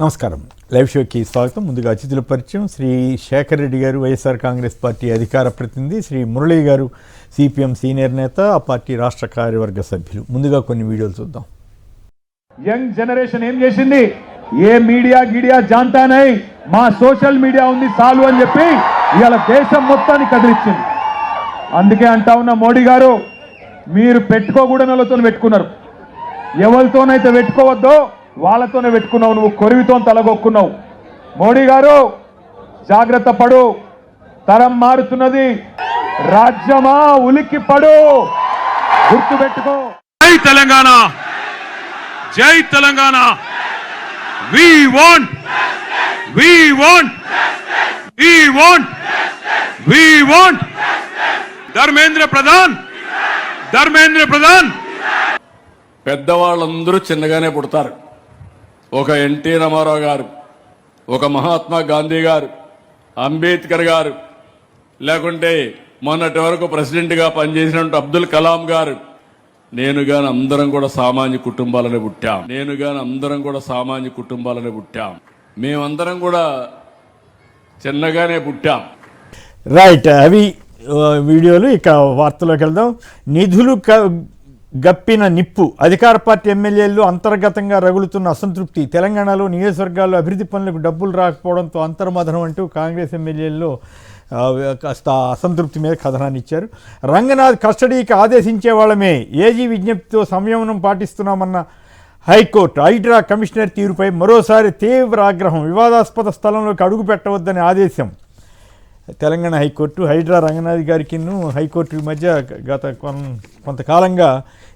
నమస్కారం. లైవ్ షోకి స్వాగతం. ముందుగా అతిథుల పరిచయం. శ్రీ శేఖర్ రెడ్డి గారు, వైఎస్ఆర్ కాంగ్రెస్ పార్టీ అధికార ప్రతినిధి. శ్రీ మురళీ గారు, సిపిఎం సీనియర్ నేత, ఆ పార్టీ రాష్ట్ర కార్యవర్గ సభ్యులు. ముందుగా కొన్ని వీడియోలు చూద్దాం. యంగ్ జనరేషన్ ఏం చేసింది? ఏ మీడియా జాంతానై మా సోషల్ మీడియా ఉంది చాలు అని చెప్పి ఇవాళ దేశం మొత్తాన్ని కదిలిచ్చింది. అందుకే అంటా ఉన్న మోడీ గారు, మీరు పెట్టుకోకూడని వాళ్ళతో పెట్టుకున్నారు. ఎవరితోనైతే పెట్టుకోవద్దో వాళ్ళతోనే పెట్టుకున్నావు. నువ్వు కొరివితో తలగొక్కున్నావు. మోడీ గారు జాగ్రత్త పడు, తరం మారుతున్నది. రాజ్యమా ఉలిక్కి పడు, గుర్తు పెట్టుకో. జై తెలంగాణ, జై తెలంగాణ. We want Dharmendra Pradhan. పెద్దవాళ్ళందరూ చిన్నగానే పుడతారు. ఒక ఎన్టీ రామారావు గారు, ఒక మహాత్మా గాంధీ గారు, అంబేద్కర్ గారు, లేకుంటే మొన్నటి వరకు ప్రెసిడెంట్గా పనిచేసినట్టు అబ్దుల్ కలాం గారు, నేను గాని అందరం కూడా సామాన్య కుటుంబాలనే పుట్టాం. మేమందరం కూడా చిన్నగానే పుట్టాం. రైట్, అవి వీడియోలు. ఇక వార్తలోకి వెళ్దాం. నిధులు గప్పిన నిప్పు. అధికార పార్టీ ఎమ్మెల్యేలు అంతర్గతంగా రగులుతున్న అసంతృప్తి. తెలంగాణలో నియోజకవర్గాల్లో అభివృద్ధి పనులకు డబ్బులు రాకపోవడంతో అంతర్మథనం అంటూ కాంగ్రెస్ ఎమ్మెల్యేల్లో కాస్త అసంతృప్తి మీద కథనాన్ని ఇచ్చారు. రంగనాథ్ కస్టడీకి ఆదేశించే వాళ్ళమే, ఏజీ విజ్ఞప్తితో సంయమనం పాటిస్తున్నామన్న హైకోర్టు. హైడ్రా కమిషనర్ తీరుపై మరోసారి తీవ్ర ఆగ్రహం. వివాదాస్పద స్థలంలోకి అడుగు పెట్టవద్దని ఆదేశం. తెలంగాణ హైకోర్టు హైడ్రా రంగనాథ్ గారికి హైకోర్టు మధ్య గత కొంతకాలంగా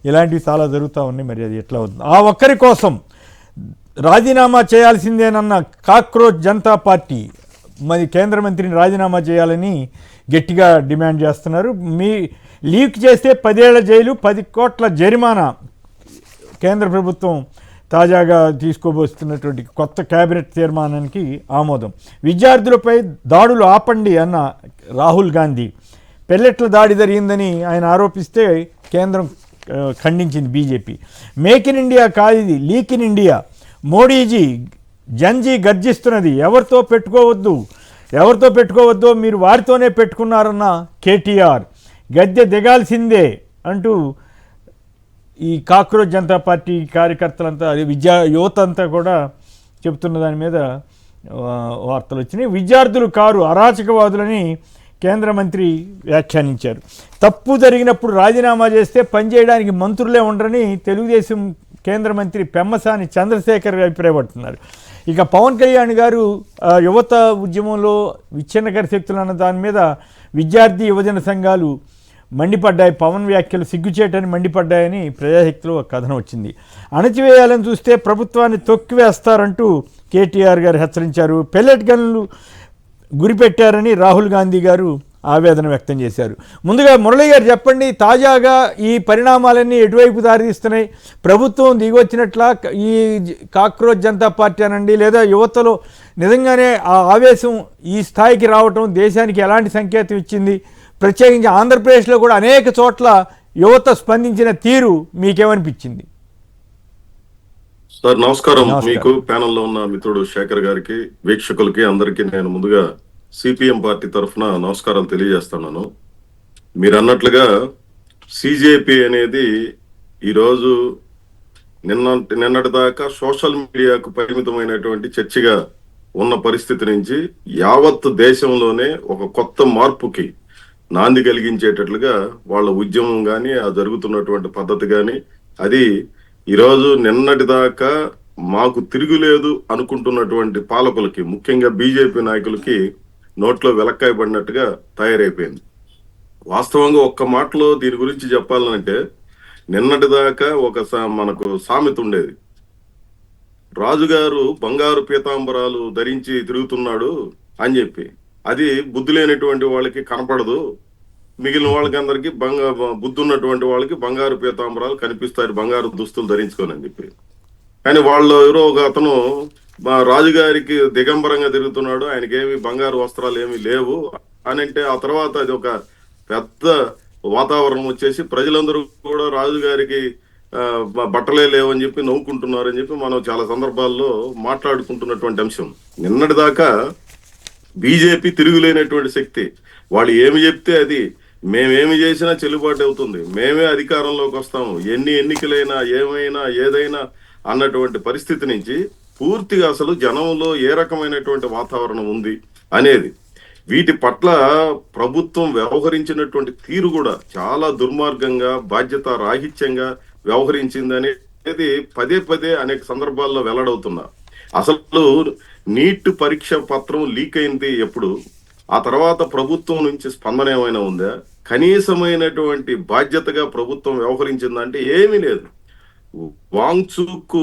ఇలాంటివి చాలా జరుగుతూ ఉన్నాయి. మరి అది ఎట్లా అవుతుంది? ఆ ఒక్కరి కోసం రాజీనామా చేయాల్సిందేనన్న కాక్రోచ్ జనతా పార్టీ మరి కేంద్ర మంత్రిని రాజీనామా చేయాలని గట్టిగా డిమాండ్ చేస్తున్నారు. లీక్ చేస్తే 10 ఏళ్ల జైలు, 10 కోట్ల జరిమానా. కేంద్ర ప్రభుత్వం తాజాగా తీసుకోబోతున్నటువంటి కొత్త కేబినెట్ తీర్మానానికి ఆమోదం. విద్యార్థులపై దాడులు ఆపండి అన్న రాహుల్ గాంధీ. పెల్లెట్ల దాడి జరిగిందని ఆయన ఆరోపిస్తే కేంద్రం ఖండించింది బీజేపీ. మేక్ ఇన్ ఇండియా కాదు ఇది, లీక్ ఇన్ ఇండియా. మోడీజీ జంజీ గర్జిస్తున్నది. ఎవరితో పెట్టుకోవద్దో మీరు వారితోనే పెట్టుకున్నారన్న కేటీఆర్. గద్దె దిగాల్సిందే అంటూ ఈ కాక్రోచ్ జనతా పార్టీ కార్యకర్తలంతా, యువత అంతా కూడా చెబుతున్న దాని మీద వార్తలు వచ్చినాయి. విద్యార్థులు కారు అరాచకవాదులని కేంద్ర మంత్రి వ్యాఖ్యానించారు. తప్పు జరిగినప్పుడు రాజీనామా చేస్తే పనిచేయడానికి మంత్రులే ఉండరని తెలుగుదేశం కేంద్ర మంత్రి పెమ్మసాని చంద్రశేఖర్ అభిప్రాయపడుతున్నారు. ఇక పవన్ కళ్యాణ్ గారు యువత ఉద్యమంలో విచ్ఛిన్నకర శక్తులు అన్న దాని మీద విద్యార్థి యువజన సంఘాలు మండిపడ్డాయి. పవన్ వ్యాఖ్యలు సిగ్గుచేటని మండిపడ్డాయని ప్రజాశక్తిలో ఒక కథనం వచ్చింది. అణచివేయాలని చూస్తే ప్రభుత్వాన్ని తొక్కివేస్తారంటూ కేటీఆర్ గారు హెచ్చరించారు. పెల్లెట్ గన్లు గురిపెట్టారని రాహుల్ గాంధీ గారు ఆవేదన వ్యక్తం చేశారు. ముందుగా మురళీ గారు చెప్పండి, తాజాగా ఈ పరిణామాలన్నీ ఎటువైపు దారితీస్తున్నాయి? ప్రభుత్వం దిగొచ్చినట్ల ఈ కాక్రోచ్ జనతా పార్టీ అనండి, లేదా యువతలో నిజంగానే ఆ ఆవేశం ఈ స్థాయికి రావటం దేశానికి ఎలాంటి సంకేతం ఇచ్చింది? ప్రత్యేకించి ఆంధ్రప్రదేశ్లో కూడా అనేక చోట్ల యువత స్పందించిన తీరు మీకేమనిపించింది? సార్ నమస్కారం. మీకు ప్యానెల్లో ఉన్న మిత్రుడు శేఖర్ గారికి, వీక్షకులకి అందరికీ నేను ముందుగా సిపిఎం పార్టీ తరఫున నమస్కారాలు తెలియజేస్తున్నాను. మీరు అన్నట్లుగా సిజేపీ అనేది ఈరోజు నిన్నటి దాకా సోషల్ మీడియాకు పరిమితమైనటువంటి చర్చగా ఉన్న పరిస్థితి నుంచి యావత్ దేశంలోనే ఒక కొత్త మార్పుకి నాంది కలిగించేటట్లుగా వాళ్ళ ఉద్యమం కానీ, ఆ జరుగుతున్నటువంటి పద్ధతి కానీ, అది ఈరోజు నిన్నటి దాకా మాకు తిరుగులేదు అనుకుంటున్నటువంటి పాలకులకి, ముఖ్యంగా బీజేపీ నాయకులకి నోట్లో వెలక్కాయబడినట్టుగా తయారైపోయింది. వాస్తవంగా ఒక్క మాటలో దీని గురించి చెప్పాలంటే, నిన్నటి దాకా మనకు సామెత ఉండేది, రాజుగారు బంగారు పీతాంబరాలు ధరించి తిరుగుతున్నాడు అని చెప్పి. అది బుద్ధి లేనటువంటి వాళ్ళకి కనపడదు, మిగిలిన వాళ్ళకి అందరికి బుద్ధి ఉన్నటువంటి వాళ్ళకి బంగారు పీతాంబరాలు కనిపిస్తాయి, బంగారు దుస్తులు ధరించుకొని అని చెప్పి. కానీ వాళ్ళు ఎవరో ఒక అతను రాజుగారికి దిగంబరంగా తిరుగుతున్నాడు, ఆయనకేమి బంగారు వస్త్రాలు ఏమి లేవు అని అంటే, ఆ తర్వాత అది ఒక పెద్ద వాతావరణం వచ్చేసి ప్రజలందరూ కూడా రాజుగారికి బట్టలే లేవని చెప్పి నవ్వుకుంటున్నారని చెప్పి మనం చాలా సందర్భాల్లో మాట్లాడుకుంటున్నటువంటి అంశం. నిన్నటి దాకా బీజేపీ తిరుగులేనటువంటి శక్తి. వాళ్ళు ఏమి చెప్తే అది, మేమేమి చేసినా చెల్లుబాటు అవుతుంది, మేమే అధికారంలోకి వస్తాము, ఎన్ని ఎన్నికలైనా ఏమైనా ఏదైనా అన్నటువంటి పరిస్థితి నుంచి పూర్తిగా అసలు జనంలో ఏ రకమైనటువంటి వాతావరణం ఉంది అనేది, వీటి పట్ల ప్రభుత్వం వ్యవహరించినటువంటి తీరు కూడా చాలా దుర్మార్గంగా బాధ్యత రాహిత్యంగా వ్యవహరించిందనేది పదే పదే అనేక సందర్భాల్లో వెల్లడవుతున్నా. అసలు నీట్ పరీక్ష పత్రం లీక్ అయింది ఎప్పుడు, ఆ తర్వాత ప్రభుత్వం నుంచి స్పందన ఏమైనా ఉందా, కనీసమైనటువంటి బాధ్యతగా ప్రభుత్వం వ్యవహరించిందంటే ఏమీ లేదు. వాంగ్చూక్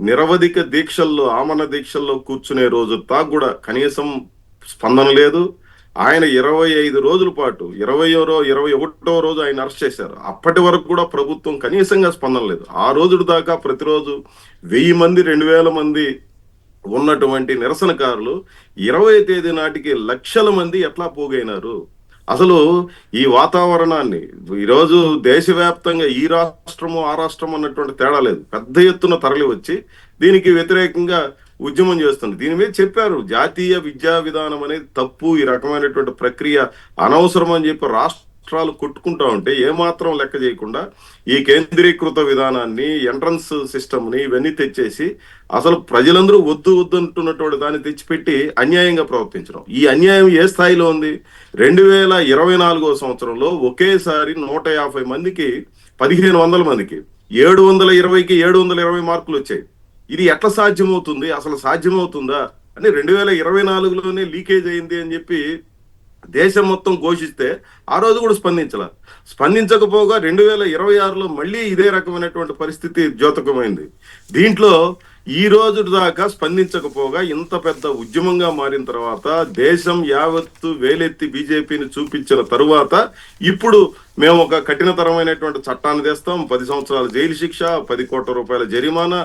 నిరవధిక దీక్షల్లో, ఆమరణ దీక్షల్లో కూర్చునే రోజు తాకు కూడా కనీసం స్పందన లేదు. ఆయన 25 రోజుల పాటు 21వ రోజు ఆయన అరెస్ట్ చేశారు. అప్పటి వరకు కూడా ప్రభుత్వం కనీసంగా స్పందన లేదు. ఆ రోజు దాకా ప్రతిరోజు 1000 మంది 2000 మంది ఉన్నటువంటి నిరసనకారులు 20వ తేదీ నాటికి లక్షల మంది ఎట్లా పోగైనారు? అసలు ఈ వాతావరణాన్ని ఈరోజు దేశవ్యాప్తంగా ఈ రాష్ట్రము ఆ రాష్ట్రం అన్నటువంటి తేడా లేదు, పెద్ద ఎత్తున తరలి వచ్చి దీనికి వ్యతిరేకంగా ఉద్యమం చేస్తుంది. దీని మీద చెప్పారు, జాతీయ విద్యా విధానం అనేది తప్పు, ఈ రకమైనటువంటి ప్రక్రియ అనవసరం అని చెప్పి రాష్ట్రాలు కొట్టుకుంటా ఉంటే ఏమాత్రం లెక్క చేయకుండా ఈ కేంద్రీకృత విధానాన్ని, ఎంట్రన్స్ సిస్టమ్ ని ఇవన్నీ తెచ్చేసి అసలు ప్రజలందరూ వద్దు వద్దు అంటున్నటువంటి దాన్ని తెచ్చిపెట్టి అన్యాయంగా ప్రవర్తించడం. ఈ అన్యాయం ఏ స్థాయిలో ఉంది? 2024వ సంవత్సరంలో ఒకేసారి 150 మందికి 1500 మందికి 720కి 720 మార్కులు వచ్చాయి. ఇది ఎట్లా సాధ్యమవుతుంది? అసలు సాధ్యమవుతుందా అని 2024లోనే లీకేజ్ అయింది అని చెప్పి దేశం మొత్తం ఘోషిస్తే ఆ రోజు కూడా స్పందించకపోగా 2026లో మళ్ళీ ఇదే రకమైనటువంటి పరిస్థితి ద్యోతకమైంది. దీంట్లో ఈ రోజు దాకా స్పందించకపోగా ఇంత పెద్ద ఉద్యమంగా మారిన తర్వాత దేశం యావత్తు వేలెత్తి బీజేపీని చూపించిన తరువాత ఇప్పుడు మేము ఒక కఠినతరమైనటువంటి చట్టాన్ని తెస్తాం, 10 సంవత్సరాల జైలు శిక్ష, 10 కోట్ల రూపాయల జరిమానా,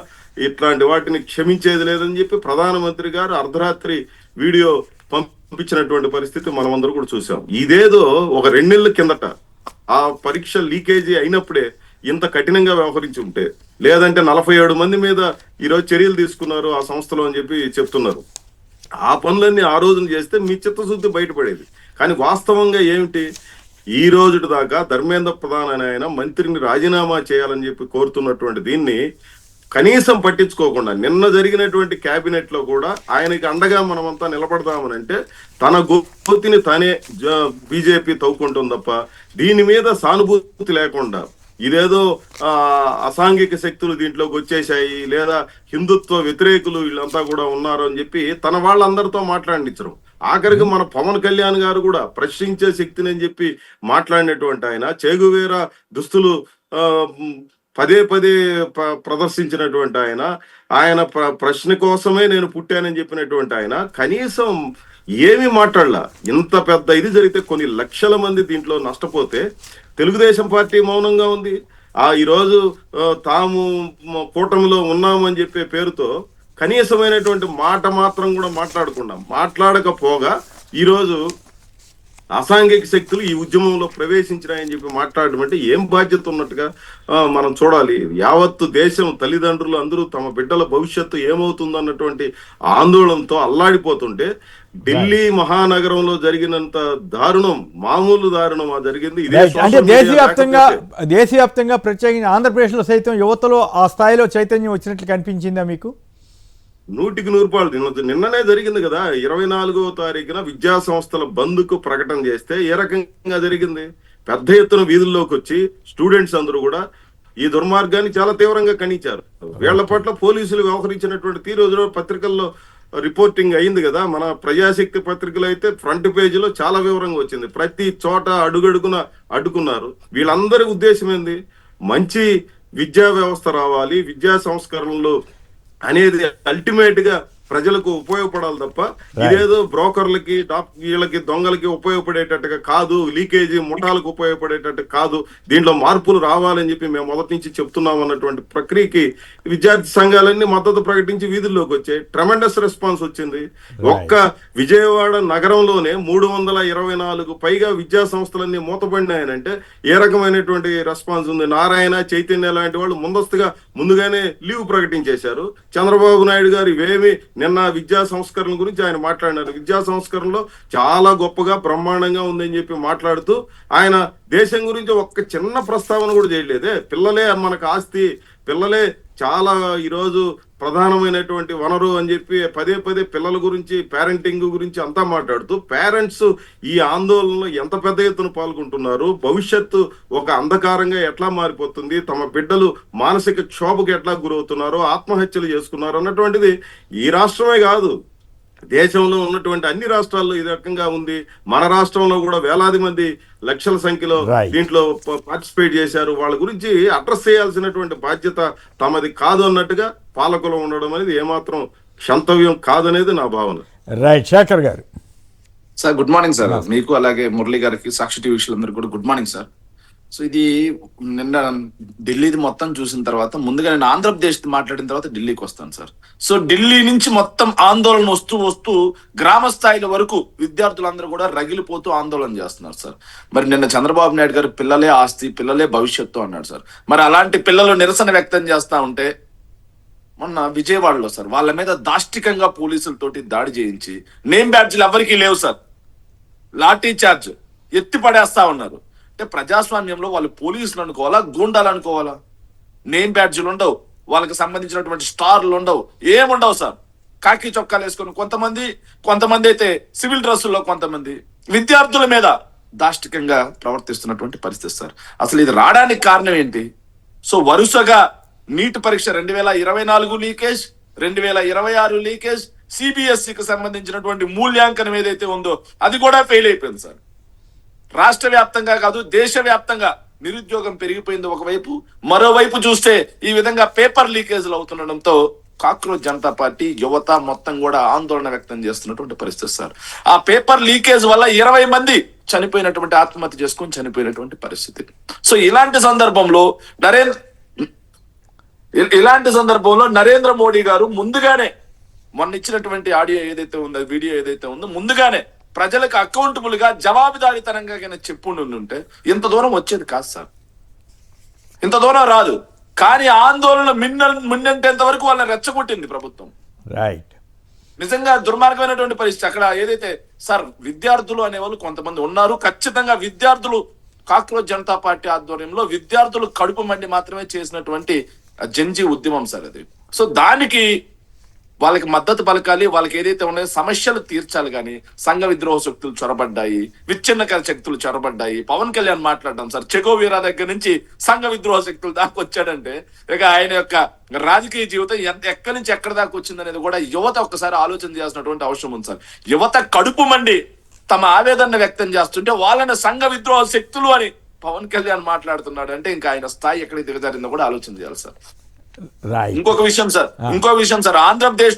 ఇట్లాంటి వాటిని క్షమించేది లేదని చెప్పి ప్రధానమంత్రి గారు అర్ధరాత్రి వీడియో పంపించినటువంటి పరిస్థితి మనమందరూ కూడా చూసాం. ఇదేదో ఒక 2 నెలల కిందట ఆ పరీక్ష లీకేజీ అయినప్పుడే ఇంత కఠినంగా వ్యవహరించి ఉంటే, లేదంటే 47 మంది మీద ఈరోజు చర్యలు తీసుకున్నారు ఆ సంస్థలో అని చెప్పి చెప్తున్నారు, ఆ పనులన్నీ ఆ రోజున చేస్తే మీ చిత్తశుద్ధి బయటపడేది. కానీ వాస్తవంగా ఏమిటి? ఈ రోజు దాకా ధర్మేంద్ర ప్రధాన్ అనే ఆయన మంత్రిని రాజీనామా చేయాలని చెప్పి కోరుతున్నటువంటి దీన్ని కనీసం పట్టించుకోకుండా నిన్న జరిగినటువంటి కేబినెట్ లో కూడా ఆయనకి అండగా మనమంతా నిలబడదామని అంటే తన గోతిని తనే బీజేపీ తవ్వుకుంటుంది తప్ప దీని మీద సానుభూతి లేకుండా ఇదేదో అసాంఘిక శక్తులు దీంట్లోకి వచ్చేసాయి, లేదా హిందుత్వ వ్యతిరేకులు వీళ్ళంతా కూడా ఉన్నారు అని చెప్పి తన వాళ్ళందరితో మాట్లాడించరు. ఆఖరికి మన పవన్ కళ్యాణ్ గారు కూడా ప్రశ్నించే శక్తిని అని చెప్పి మాట్లాడినటువంటి ఆయన, చేగువేరా దుస్తులు పదే పదే ప్రదర్శించినటువంటి ఆయన ప్రశ్న కోసమే నేను పుట్టానని చెప్పినటువంటి ఆయన కనీసం ఏమీ మాట్లాడలా. ఇంత పెద్ద ఇది జరిగితే కొన్ని లక్షల మంది దీంట్లో నష్టపోతే తెలుగుదేశం పార్టీ మౌనంగా ఉంది. ఈరోజు తాము కూటమిలో ఉన్నామని చెప్పే పేరుతో కనీసమైనటువంటి మాట మాత్రం కూడా మాట్లాడకపోగా ఈరోజు అసాంఘిక శక్తులు ఈ ఉద్యమంలో ప్రవేశించినాయని చెప్పి మాట్లాడడం అంటే ఏం బాధ్యత ఉన్నట్టుగా మనం చూడాలి. యావత్తు దేశం తల్లిదండ్రులు అందరూ తమ బిడ్డల భవిష్యత్తు ఏమవుతుందన్నటువంటి ఆందోళనతో అల్లాడిపోతుంటే ఢిల్లీ మహానగరంలో జరిగినంత దారుణం మామూలు దారుణం జరిగింది. అంటే దేశవ్యాప్తంగా ప్రత్యేకించి ఆంధ్రప్రదేశ్లో సైతం యువతలో ఆ స్థాయిలో చైతన్యం వచ్చినట్లు కనిపించిందా మీకు? 100% నిన్ననే జరిగింది కదా, 24వ తారీఖున విద్యా సంస్థల బంద్కు ప్రకటన చేస్తే ఏ రకంగా జరిగింది? పెద్ద ఎత్తున వీధుల్లోకి వచ్చి స్టూడెంట్స్ అందరూ కూడా ఈ దుర్మార్గాన్ని చాలా తీవ్రంగా ఖండించారు. వీళ్ల పట్ల పోలీసులు వ్యవహరించినటువంటి తీరు పత్రికల్లో రిపోర్టింగ్ అయింది కదా. మన ప్రజాశక్తి పత్రికలు అయితే ఫ్రంట్ పేజీలో చాలా వివరంగా వచ్చింది. ప్రతి చోట అడుగడుగున అడ్డుకున్నారు. వీళ్ళందరి ఉద్దేశం ఏంది? మంచి విద్యా వ్యవస్థ రావాలి, విద్యా సంస్కరణలు అనేది అల్టిమేట్ గా ప్రజలకు ఉపయోగపడాలి తప్ప ఇదేదో బ్రోకర్లకి వీళ్ళకి దొంగలకి ఉపయోగపడేటట్టుగా కాదు, లీకేజీ ముఠాలకు ఉపయోగపడేటట్టు కాదు, దీంట్లో మార్పులు రావాలని చెప్పి మేము మొదటి నుంచి చెప్తున్నాం అన్నటువంటి ప్రక్రియకి విద్యార్థి సంఘాలన్నీ మద్దతు ప్రకటించి వీధుల్లోకి వచ్చాయి. ట్రెమెండస్ రెస్పాన్స్ వచ్చింది. ఒక్క విజయవాడ నగరంలోనే 324 పైగా విద్యా సంస్థలన్నీ మూతపడినాయనంటే ఏ రకమైనటువంటి రెస్పాన్స్ ఉంది? నారాయణ, చైతన్య లాంటి వాళ్ళు ముందుగానే లీవ్ ప్రకటించేశారు. చంద్రబాబు నాయుడు గారు ఇవేమి నిన్న విద్యా సంస్కరణ గురించి ఆయన మాట్లాడినారు. విద్యా సంస్కరణలో చాలా గొప్పగా బ్రహ్మాండంగా ఉందని చెప్పి మాట్లాడుతూ ఆయన దేశం గురించి ఒక్క చిన్న ప్రస్తావన కూడా చేయలేదే. పిల్లలే మనకు ఆస్తి, పిల్లలే చాలా ఈరోజు ప్రధానమైనటువంటి వనరు అని చెప్పి పదే పిల్లల గురించి, పేరెంటింగ్ గురించి అంతా మాట్లాడుతూ పేరెంట్స్ ఈ ఆందోళనలో ఎంత పెద్ద ఎత్తున పాల్గొంటున్నారు, భవిష్యత్తు ఒక అంధకారంగా ఎట్లా మారిపోతుంది, తమ బిడ్డలు మానసిక క్షోభకు ఎట్లా గురవుతున్నారో, ఆత్మహత్యలు చేసుకున్నారు అన్నటువంటిది ఈ రాష్ట్రమే కాదు, దేశంలో ఉన్నటువంటి అన్ని రాష్ట్రాల్లో ఈ రకంగా ఉంది. మన రాష్ట్రంలో కూడా వేలాది మంది లక్షల సంఖ్యలో దీంట్లో పార్టిసిపేట్ చేశారు. వాళ్ళ గురించి అడ్రస్ చేయాల్సినటువంటి బాధ్యత తమది కాదు అన్నట్టుగా పాలకులు ఉండడం అనేది ఏమాత్రం క్షంతవ్యం కాదనేది నా భావన. రైట్, శేఖర్ గారు. సార్ గుడ్ మార్నింగ్ సార్, మీకు అలాగే మురళి గారికి, సాక్షి టీవీ అందరికీ కూడా గుడ్ మార్నింగ్ సార్. సో ఇది నిన్న ఢిల్లీది మొత్తం చూసిన తర్వాత ముందుగా నేను ఆంధ్రప్రదేశ్ మాట్లాడిన తర్వాత ఢిల్లీకి వస్తాను సార్. సో ఢిల్లీ నుంచి మొత్తం ఆందోళన వస్తూ గ్రామ స్థాయిల వరకు విద్యార్థులందరూ కూడా రగిలిపోతూ ఆందోళన చేస్తున్నారు సార్. మరి నిన్న చంద్రబాబు నాయుడు గారు పిల్లలే ఆస్తి, పిల్లలే భవిష్యత్తు అన్నాడు సార్. మరి అలాంటి పిల్లలు నిరసన వ్యక్తం చేస్తా ఉంటే మొన్న విజయవాడలో సార్ వాళ్ళ మీద దాష్టికంగా పోలీసులతోటి దాడి చేయించి నేమ్ బ్యాడ్జ్లు ఎవరికీ లేవు సార్, లాఠీ చార్జ్ ఎత్తి పడేస్తా ఉన్నారు. అంటే ప్రజాస్వామ్యంలో వాళ్ళు పోలీసులు అనుకోవాలా, గూండాలు అనుకోవాలా? నేమ్ బ్యాడ్జ్లు ఉండవు, వాళ్ళకి సంబంధించినటువంటి స్టార్లు ఉండవు, ఏముండవు సార్. కాకి చొక్కాలు వేసుకొని కొంతమంది అయితే సివిల్ డ్రెస్సుల్లో కొంతమంది విద్యార్థుల మీద దాష్టికంగా ప్రవర్తిస్తున్నటువంటి పరిస్థితి సార్. అసలు ఇది రావడానికి కారణం ఏంటి? సో వరుసగా నీట్ పరీక్ష 2024 లీకేజ్, 2026 లీకేజ్, సిబిఎస్ఈకి సంబంధించినటువంటి మూల్యాంకనం ఏదైతే ఉందో అది కూడా ఫెయిల్ అయిపోయింది సార్. రాష్ట్ర వ్యాప్తంగా కాదు, దేశవ్యాప్తంగా నిరుద్యోగం పెరిగిపోయింది ఒకవైపు, మరోవైపు చూస్తే ఈ విధంగా పేపర్ లీకేజ్లు అవుతుండడంతో కాక్రోచ్ జనతా పార్టీ యువత మొత్తం కూడా ఆందోళన వ్యక్తం చేస్తున్నటువంటి పరిస్థితి సార్. ఆ పేపర్ లీకేజ్ వల్ల 20 మంది చనిపోయినటువంటి, ఆత్మహత్య చేసుకొని చనిపోయినటువంటి పరిస్థితి. సో ఇలాంటి సందర్భంలో నరేంద్ర మోడీ గారు ముందుగానే మొన్న ఇచ్చినటువంటి ఆడియో ఏదైతే ఉందో, వీడియో ఏదైతే ఉందో, ముందుగానే ప్రజలకు అకౌంటబుల్ గా జవాబుదారీతనంగా చెప్పుంటే ఇంత దూరం వచ్చేది కాదు సార్, ఇంత దూరం రాదు. కానీ ఆందోళన మిన్నంటేంత వరకు వాళ్ళని రెచ్చగొట్టింది ప్రభుత్వం. రైట్, నిజంగా దుర్మార్గమైనటువంటి పరిస్థితి. అక్కడ ఏదైతే సార్ విద్యార్థులు అనేవాళ్ళు కొంతమంది ఉన్నారు, ఖచ్చితంగా విద్యార్థులు కాక్రోచ్ జనతా పార్టీ ఆధ్వర్యంలో విద్యార్థులు కడుపు మండి మాత్రమే చేసినటువంటి జంజీ ఉద్యమం సార్ అది. సో దానికి వాళ్ళకి మద్దతు పలకాలి, వాళ్ళకి ఏదైతే ఉన్నాయో సమస్యలు తీర్చాలి. కానీ సంఘ విద్రోహ శక్తులు చొరబడ్డాయి, విచ్ఛిన్నకర శక్తులు చొరబడ్డాయి. పవన్ కళ్యాణ్ మాట్లాడడం సార్, చెగోవీరా దగ్గర నుంచి సంఘ విద్రోహ శక్తులు దాకా వచ్చాడంటే ఇక ఆయన యొక్క రాజకీయ జీవితం ఎక్కడి నుంచి ఎక్కడి దాకా వచ్చింది అనేది కూడా యువత ఒక్కసారి ఆలోచన చేయాల్సినటువంటి అవసరం ఉంది సార్. యువత కడుపు మండి తమ ఆవేదన వ్యక్తం చేస్తుంటే వాళ్ళని సంఘ విద్రోహ శక్తులు అని పవన్ కళ్యాణ్ మాట్లాడుతున్నాడు అంటే ఇంకా ఆయన స్థాయి ఎక్కడికి దిగజారిందో కూడా ఆలోచన చేయాలి సార్. ఇంకొక విషయం సార్, ఆంధ్రప్రదేశ్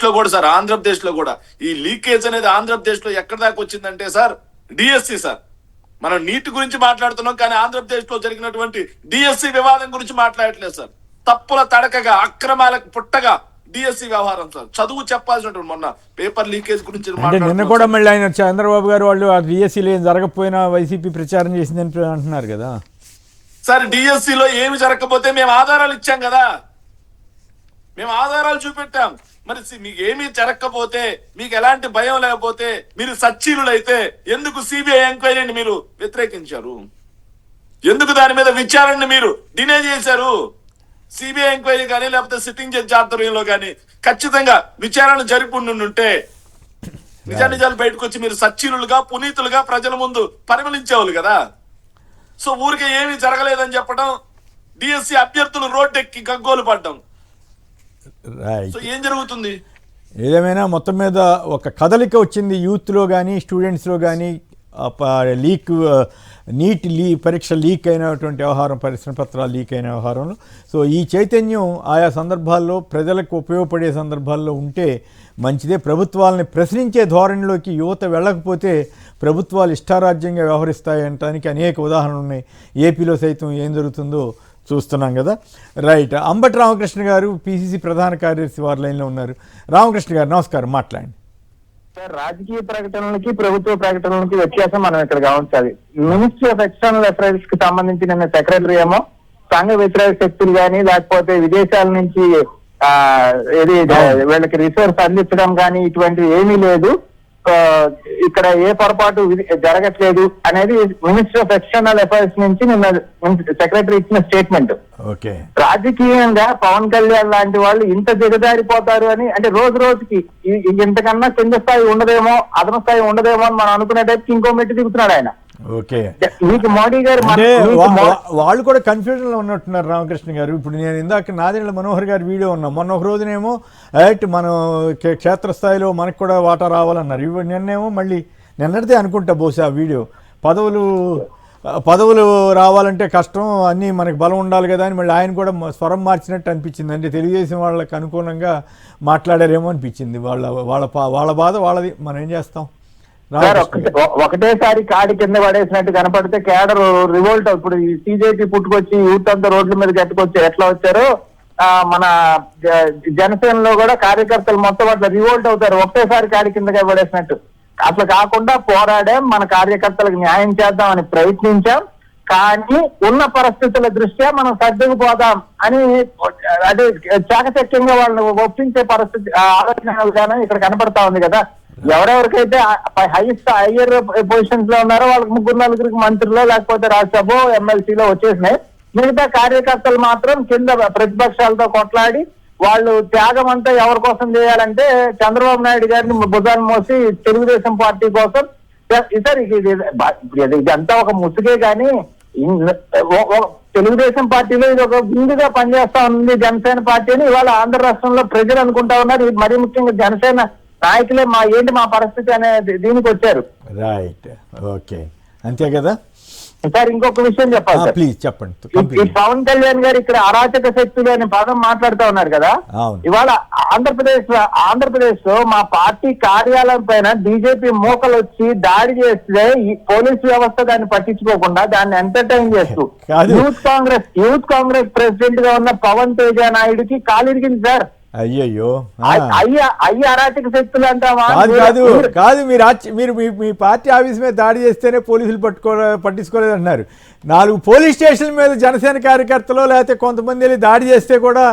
లో కూడా ఈ లీకేజ్ అనేది ఆంధ్రప్రదేశ్ లో ఎక్కడ దాకా వచ్చిందంటే సార్, డిఎస్సి సార్. మనం నీట్ గురించి మాట్లాడుతున్నాం కానీ ఆంధ్రప్రదేశ్ లో జరిగినటువంటి డిఎస్సి వివాదం గురించి మాట్లాడట్లేదు సార్. తప్పుల తడకగా, అక్రమాలకు పుట్టగా డిఎస్సి వ్యవహారం సార్. చదువు చెప్పాల్సినటువంటి మొన్న పేపర్ లీకేజ్ గురించి నిన్న కూడా మళ్ళీ ఆయన చంద్రబాబు గారు వాళ్ళు ఆ డిఎస్సీలో ఏం జరగకపోయినా వైసీపీ ప్రచారం చేసిందని అంటున్నారు కదా సార్. డిఎస్సిలో ఏమి జరగకపోతే మేము ఆధారాలు ఇచ్చాం కదా, మేము ఆధారాలు చూపెట్టాం. మరి మీకు ఏమీ జరగకపోతే, మీకు ఎలాంటి భయం లేకపోతే, మీరు సచ్చీలులైతే ఎందుకు సిబిఐ ఎంక్వైరీని మీరు వ్యతిరేకించారు? ఎందుకు దాని మీద విచారణని మీరు డినే చేశారు? సిబిఐ ఎంక్వైరీ కానీ లేకపోతే సిట్టింగ్ జడ్జి ఆధ్వర్యంలో కానీ ఖచ్చితంగా విచారణ జరిపి నిజాలు బయటకు వచ్చి మీరు సచ్చీలుగా, పునీతులుగా ప్రజల ముందు పరిమళించేవాళ్ళు కదా. సో ఊరికే ఏమీ జరగలేదని చెప్పడం, డిఎస్సి అభ్యర్థులు రోడ్డెక్కి గగ్గోలు పడ్డం, ఏం జరుగుతుంది? ఏదేమైనా మొత్తం మీద ఒక కదలిక వచ్చింది యూత్లో కానీ స్టూడెంట్స్లో కానీ. లీక్ నీట్ పరీక్ష లీక్ అయినటువంటి వ్యవహారం, పరిశ్రమ పత్రాలు లీక్ అయిన వ్యవహారంలో. సో ఈ చైతన్యం ఆయా సందర్భాల్లో ప్రజలకు ఉపయోగపడే సందర్భాల్లో ఉంటే మంచిదే. ప్రభుత్వాలని ప్రశ్నించే ధోరణిలోకి యువత వెళ్ళకపోతే ప్రభుత్వాలు ఇష్టారాజ్యంగా వ్యవహరిస్తాయంటానికి అనేక ఉదాహరణలు ఉన్నాయి. ఏపీలో సైతం ఏం జరుగుతుందో చూస్తున్నాం కదా. రైట్. అంబటి రామకృష్ణ గారు పిసిసి ప్రధాన కార్యదర్శి వారి లైన్లో ఉన్నారు. రామకృష్ణ గారు నమస్కారం, మాట్లాడండి. సార్, రాజకీయ ప్రకటనలకి ప్రభుత్వ ప్రకటనలకి వ్యత్యాసం మనం ఇక్కడ గమనించాలి. మినిస్ట్రీ ఆఫ్ ఎక్స్టర్నల్ అఫైర్స్ కి సంబంధించి నిన్న సెక్రటరీ ఏమో సంఘ వ్యతిరేక శక్తులు కానీ లేకపోతే విదేశాల నుంచి వీళ్ళకి రిసోర్స్ అందించడం కానీ ఇటువంటి ఏమీ లేదు, ఇక్కడ ఏ పొరపాటు జరగట్లేదు అనేది మినిస్ట్రీ ఆఫ్ ఎక్స్టర్నల్ అఫైర్స్ నుంచి నిన్న సెక్రటరీ ఇచ్చిన స్టేట్మెంట్. రాజకీయంగా పవన్ కళ్యాణ్ లాంటి వాళ్ళు ఇంత దిగజారిపోతారు అని, అంటే రోజు రోజుకి ఇంతకన్నా కింద స్థాయి ఉండదేమో, అదన స్థాయి ఉండదేమో అని మనం అనుకునే టైప్కి ఇంకో మెట్టు దిగుతున్నాడు ఆయన. మీకు మోడీ గారు వాళ్ళు కూడా కన్ఫ్యూజన్ లో ఉన్నట్టున్నారు రామకృష్ణ గారు. ఇప్పుడు నేను ఇందాక నాదెండ్ల మనోహర్ గారి వీడియో ఉన్నా, మొన్న ఒక రోజునేమో మనం క్షేత్రస్థాయిలో మనకు కూడా వాటా రావాలన్నారు. ఇవి నిన్నేమో మళ్ళీ నిన్నటిదే అనుకుంటా బహుశా వీడియో, పదవులు రావాలంటే కష్టం, అన్నీ మనకు బలం ఉండాలి కదా అని మళ్ళీ ఆయన కూడా స్వరం మార్చినట్టు అనిపించింది. అంటే తెలుగుదేశం వాళ్ళకి అనుకూలంగా మాట్లాడారేమో అనిపించింది. వాళ్ళ బాధ వాళ్ళది, మనం ఏం చేస్తాం. ఒకటేసారి కాడి కింద పడేసినట్టు కనపడితే కేడర్ రివోల్ట్. ఇప్పుడు ఈ సిజేపీ పుట్టుకొచ్చి యూత్ అంతా రోడ్ల మీద గట్టుకొచ్చి ఎట్లా వచ్చారో మన జనసేనలో కూడా కార్యకర్తలు మొత్తం అట్లా రివోల్ట్ అవుతారు ఒకటేసారి కాడి కిందగా పడేసినట్టు. అట్లా కాకుండా పోరాడాం, మన కార్యకర్తలకు న్యాయం చేద్దామని ప్రయత్నించాం, కానీ ఉన్న పరిస్థితుల దృష్ట్యా మనం సర్దుకుపోదాం అని అదే చాకచక్యంగా వాళ్ళని ఒప్పించే పరిస్థితి ఆలోచన విధానం ఇక్కడ కనపడతా ఉంది కదా. ఎవరెవరికైతే హైయర్ పొజిషన్స్ లో ఉన్నారో వాళ్ళకి 3-4 మంత్రులు లేకపోతే రాజ్యసభ ఎమ్మెల్సీలో వచ్చేసినాయి. మిగతా కార్యకర్తలు మాత్రం కింద ప్రతిపక్షాలతో కొట్లాడి వాళ్ళు త్యాగం అంతా ఎవరి కోసం చేయాలంటే చంద్రబాబు నాయుడు గారిని భుజాన్ని మోసి తెలుగుదేశం పార్టీ కోసం. ఇదంతా ఒక ముసుగే కానీ తెలుగుదేశం పార్టీలో ఇది ఒక బిందుగా పనిచేస్తా ఉంది జనసేన పార్టీ అని ఇవాళ ఆంధ్ర రాష్ట్రంలో ప్రజలు అనుకుంటా ఉన్నారు. మరీ ముఖ్యంగా జనసేన నాయకులే మా పరిస్థితి అనే దీనికి వచ్చారు. రైట్, ఓకే, అంతే కదా సార్. ఇంకొక విషయం చెప్పాలి, ప్లీజ్ చెప్పండి. ఈ పవన్ కళ్యాణ్ గారు ఇక్కడ అరాచక శక్తులు అనే పదం మాట్లాడుతూ ఉన్నారు కదా. ఇవాళ ఆంధ్రప్రదేశ్ లో మా పార్టీ కార్యాలయం పైన బీజేపీ మూకలు వచ్చి దాడి చేస్తే ఈ పోలీసు వ్యవస్థ దాన్ని పట్టించుకోకుండా దాన్ని ఎంటర్టైన్ చేస్తూ యూత్ కాంగ్రెస్ ప్రెసిడెంట్ గా ఉన్న పవన్ తేజ నాయుడుకి కాలిరిగింది సార్. అయ్యయ్యో, అరాచక శక్తులు అంటావా? కాదు, మీరు మీ పార్టీ ఆఫీస్ మీద దాడి చేస్తేనే పోలీసులు పట్టించుకోలేదు అంటున్నారు. 4 పోలీస్ స్టేషన్ల మీద జనసేన కార్యకర్తలు లేకపోతే కొంతమంది వెళ్ళి దాడి చేస్తే కూడా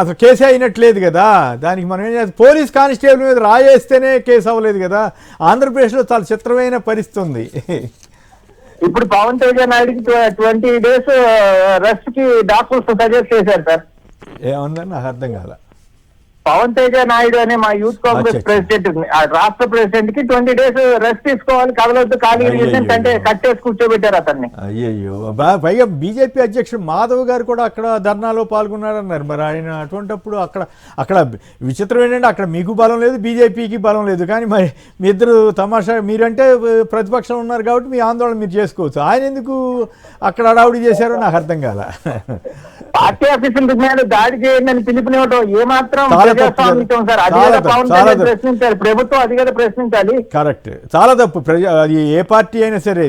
అసలు కేసు అయినట్లేదు కదా. దానికి మనం ఏం చేస్తాం, పోలీస్ కానిస్టేబుల్ మీద రాయేస్తేనే కేసు అవ్వలేదు కదా. ఆంధ్రప్రదేశ్లో చాలా చిత్రమైన పరిస్థితి ఉంది. ఇప్పుడు పవన్ తేజ నాయుడుకి 20 days రెస్ట్ కి డాక్టర్స్ సజెస్ట్ చేశారు సార్. ఏమన్నా నాకు అర్థం కాల. పవన్ తేజ నాయుడు అనే మా యూత్ కాంగ్రెస్ ప్రెసిడెంట్ రాష్ట్ర ప్రెసిడెంట్ కి 20 days రెస్ట్ తీసుకోవాలి, కదలొద్దు, ఖాళీ అంటే కట్టేసి కూర్చోబెట్టారు అతన్ని. అయ్యయ్యో, పైగా బీజేపీ అధ్యక్షుడు మాధవ్ గారు కూడా అక్కడ ధర్నాలో పాల్గొన్నారన్నారు. మరి ఆయన అటువంటిప్పుడు అక్కడ విచిత్రం ఏంటంటే అక్కడ మీకు బలం లేదు, బీజేపీకి బలం లేదు, కానీ మరి మీ ఇద్దరు తమాషా, మీరంటే ప్రతిపక్షం ఉన్నారు కాబట్టి మీ ఆందోళన మీరు చేసుకోవచ్చు. ఆయన ఎందుకు అక్కడ అడావుడి చేశారో నాకు అర్థం కాల. పార్టీ ఆఫీసుల మీద దాడి చేయండి అని పిలుపునివ్వడం ఏమాత్రం ప్రజాస్వామ్యం సార్? అది కదా పవన్ కళ్యాణ్ ప్రశ్నించాలి, ప్రభుత్వం అది కదా ప్రశ్నించాలి. కరెక్ట్, చాలా తప్పు. అది ఏ పార్టీ అయినా సరే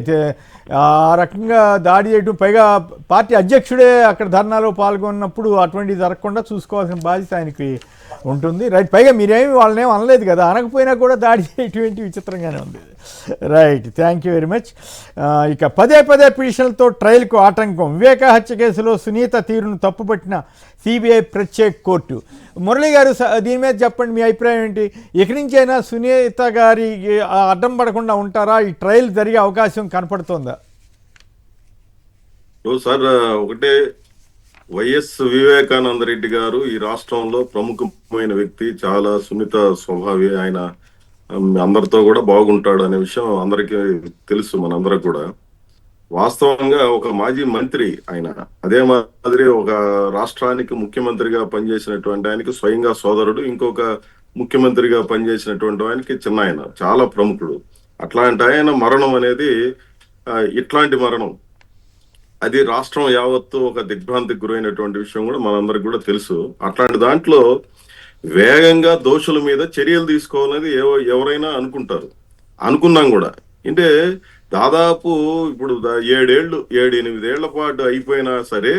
ఆ రకంగా దాడి చేయడం, పైగా పార్టీ అధ్యక్షుడే అక్కడ ధర్నాలో పాల్గొన్నప్పుడు అటువంటివి జరగకుండా చూసుకోవాల్సిన బాధ్యత ఆయనకి ఉంటుంది. రైట్, పైగా మీరేమి వాళ్ళనేమి అనలేదు కదా, అనకపోయినా కూడా దాడి చేయటువంటి విచిత్రంగానే ఉంది. Right, thank you very much. ఇక పదే పిటిషన్లతో ట్రయల్కు ఆటంకం. వివేక హత్య కేసులో సునీత తీరును తప్పుపట్టిన సిబిఐ ప్రత్యేక కోర్టు. మురళి గారు దీని మీద చెప్పండి, మీ అభిప్రాయం ఏంటి? ఇక్కడి నుంచైనా సునీత గారి అడ్డం పడకుండా ఉంటారా? ఈ ట్రయల్ జరిగే అవకాశం కనపడుతోందా? సార్, ఒకటే, వైఎస్ వివేకానంద రెడ్డి గారు ఈ రాష్ట్రంలో ప్రముఖమైన వ్యక్తి, చాలా సున్నిత స్వభావి. ఆయన అందరితో కూడా బాగుంటాడు అనే విషయం అందరికీ తెలుసు, మనందరికి కూడా. వాస్తవంగా ఒక మాజీ మంత్రి ఆయన, అదే మాదిరి ఒక రాష్ట్రానికి ముఖ్యమంత్రిగా పనిచేసినటువంటి ఆయనకి స్వయంగా సోదరుడు, ఇంకొక ముఖ్యమంత్రిగా పనిచేసినటువంటి ఆయనకి చిన్న ఆయన, చాలా ప్రముఖుడు. అట్లాంటి ఆయన మరణం అనేది ఇట్లాంటి మరణం అది రాష్ట్రం యావత్తు ఒక దిగ్భ్రాంతికి గురైనటువంటి విషయం కూడా మనందరికి కూడా తెలుసు. అట్లాంటి దాంట్లో వేగంగా దోషుల మీద చర్యలు తీసుకోవాలనేది ఎవరైనా అనుకుంటారు, అనుకున్నాం కూడా. అంటే దాదాపు ఇప్పుడు 7-8 ఏళ్ల పాటు అయిపోయినా సరే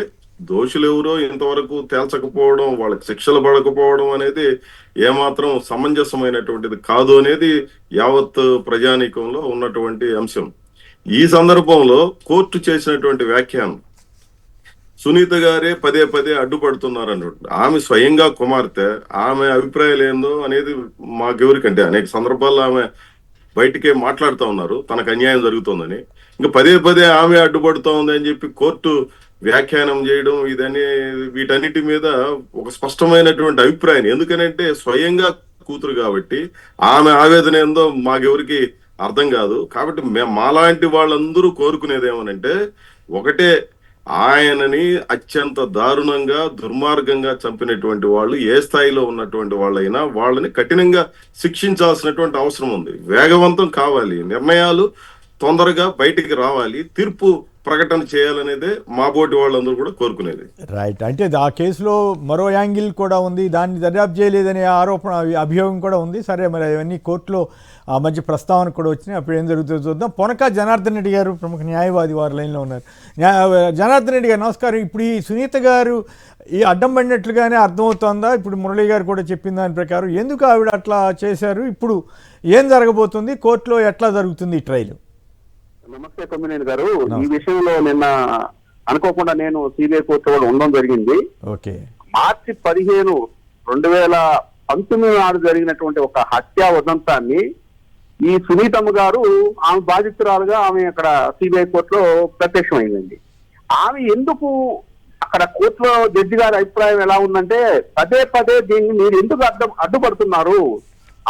దోషులు ఎవరో ఇంతవరకు తేల్చకపోవడం, వాళ్ళకి శిక్షలు పడకపోవడం అనేది ఏమాత్రం సమంజసమైనటువంటిది కాదు అనేది యావత్ ప్రజానీకంలో ఉన్నటువంటి అంశం. ఈ సందర్భంలో కోర్టు చేసినటువంటి వ్యాఖ్యానం సునీత గారే పదే అడ్డుపడుతున్నారు అన్నట్టు. ఆమె స్వయంగా కుమార్తె, ఆమె అభిప్రాయాలు ఏందో అనేది మాకెవరికంటే అనేక సందర్భాల్లో ఆమె బయటికే మాట్లాడుతూ ఉన్నారు తనకు అన్యాయం జరుగుతోందని. ఇంకా పదే ఆమె అడ్డుపడుతూ ఉంది అని చెప్పి కోర్టు వ్యాఖ్యానం చేయడం వీటన్నిటి మీద ఒక స్పష్టమైనటువంటి అభిప్రాయం. ఎందుకనంటే స్వయంగా కూతురు కాబట్టి ఆమె ఆవేదన ఏందో మాకెవరికి అర్థం కాదు. కాబట్టి మాలాంటి వాళ్ళందరూ కోరుకునేది ఏమనంటే ఒకటే, ఆయనని అత్యంత దారుణంగా దుర్మార్గంగా చంపినటువంటి వాళ్ళు ఏ స్థాయిలో ఉన్నటువంటి వాళ్ళైనా వాళ్ళని కఠినంగా శిక్షించాల్సినటువంటి అవసరం ఉంది. వేగవంతం కావాలి, నిర్ణయాలు తొందరగా బయటికి రావాలి, తీర్పు ప్రకటన చేయాలనేదే మా బోటి వాళ్ళందరూ కూడా కోరుకునేది. రైట్. అంటే ఆ కేసులో మరో యాంగిల్ కూడా ఉంది, దాన్ని దర్యాప్తు చేయలేదనే ఆరోపణ అభియోగం కూడా ఉంది. సరే, మరి అవన్నీ కోర్టులో ఆ మధ్య ప్రస్తావన కూడా వచ్చినాయి. అప్పుడు ఏం జరుగుతుందో చూద్దాం. పొనక జనార్దన్ రెడ్డి గారు ప్రముఖ న్యాయవాది వారి లైన్లో ఉన్నారు. జనార్దన్ రెడ్డి గారు నమస్కారం. ఇప్పుడు ఈ సునీత గారు ఈ అడ్డం పడినట్లుగానే అర్థమవుతోందా? ఇప్పుడు మురళి గారు కూడా చెప్పిన దాని ప్రకారం ఎందుకు ఆవిడ అట్లా చేశారు? ఇప్పుడు ఏం జరగబోతుంది? కోర్టులో ఎట్లా జరుగుతుంది ఈ ట్రయల్? నమస్తే కొమ్మినేని గారు. ఈ విషయంలో నిన్న అనుకోకుండా నేను సిబిఐ కోర్టులో కూడా ఉండడం జరిగింది. ఓకే. మార్చి 15, 2019 నాడు జరిగినటువంటి ఒక హత్యా ఉదంతాన్ని ఈ సునీతమ్మ గారు ఆమె బాధితురాలుగా ఆమె అక్కడ సిబిఐ కోర్టులో ప్రత్యక్షమైందండి. ఆమె ఎందుకు అక్కడ కోర్టులో జడ్జి గారి అభిప్రాయం ఎలా ఉందంటే పదే దీన్ని మీరు ఎందుకు అడ్డుపడుతున్నారు?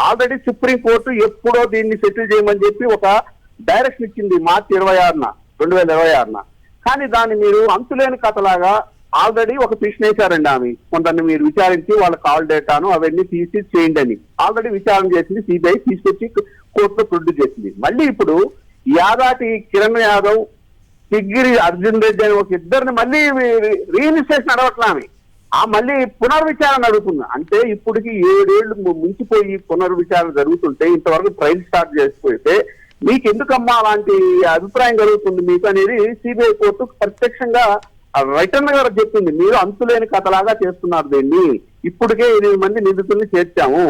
ఆల్రెడీ సుప్రీం కోర్టు ఎప్పుడో దీన్ని సెటిల్ చేయమని చెప్పి ఒక డైరెక్షన్ ఇచ్చింది మార్చి 2026. కానీ దాన్ని మీరు అంతులేని కథలాగా ఆల్రెడీ ఒక పిటిషన్ వేశారండి. ఆమె కొందరిని మీరు విచారించి వాళ్ళ కాల్ డేటాను అవన్నీ తీసి చేయండి అని ఆల్రెడీ విచారణ చేసింది సిబిఐ, తీసుకొచ్చి కోర్టులో ప్రొడ్యూస్ చేసింది. మళ్ళీ ఇప్పుడు యాదాటి కిరణ్ యాదవ్, సిగ్గిరి అర్జున్ రెడ్డి అని ఒక ఇద్దరిని మళ్ళీ రీఇన్వెస్టిగేషన్ అడగట్లా మళ్ళీ పునర్విచారణ అడుగుతుంది. అంటే ఇప్పటికి 7 ఏళ్లు మించిపోయి పునర్విచారణ జరుగుతుంటే ఇంతవరకు ట్రయల్ స్టార్ట్ చేసిపోతే మీకు ఎందుకమ్మా అలాంటి అభిప్రాయం కలుగుతుంది మీకు అనేది సిబిఐ కోర్టు ప్రత్యక్షంగా రిటర్న్ గా చెప్పింది. మీరు అంతులేని కథలాగా చేస్తున్నారు దీన్ని. ఇప్పటికే 8 మంది నిందితుల్ని చేర్చాము,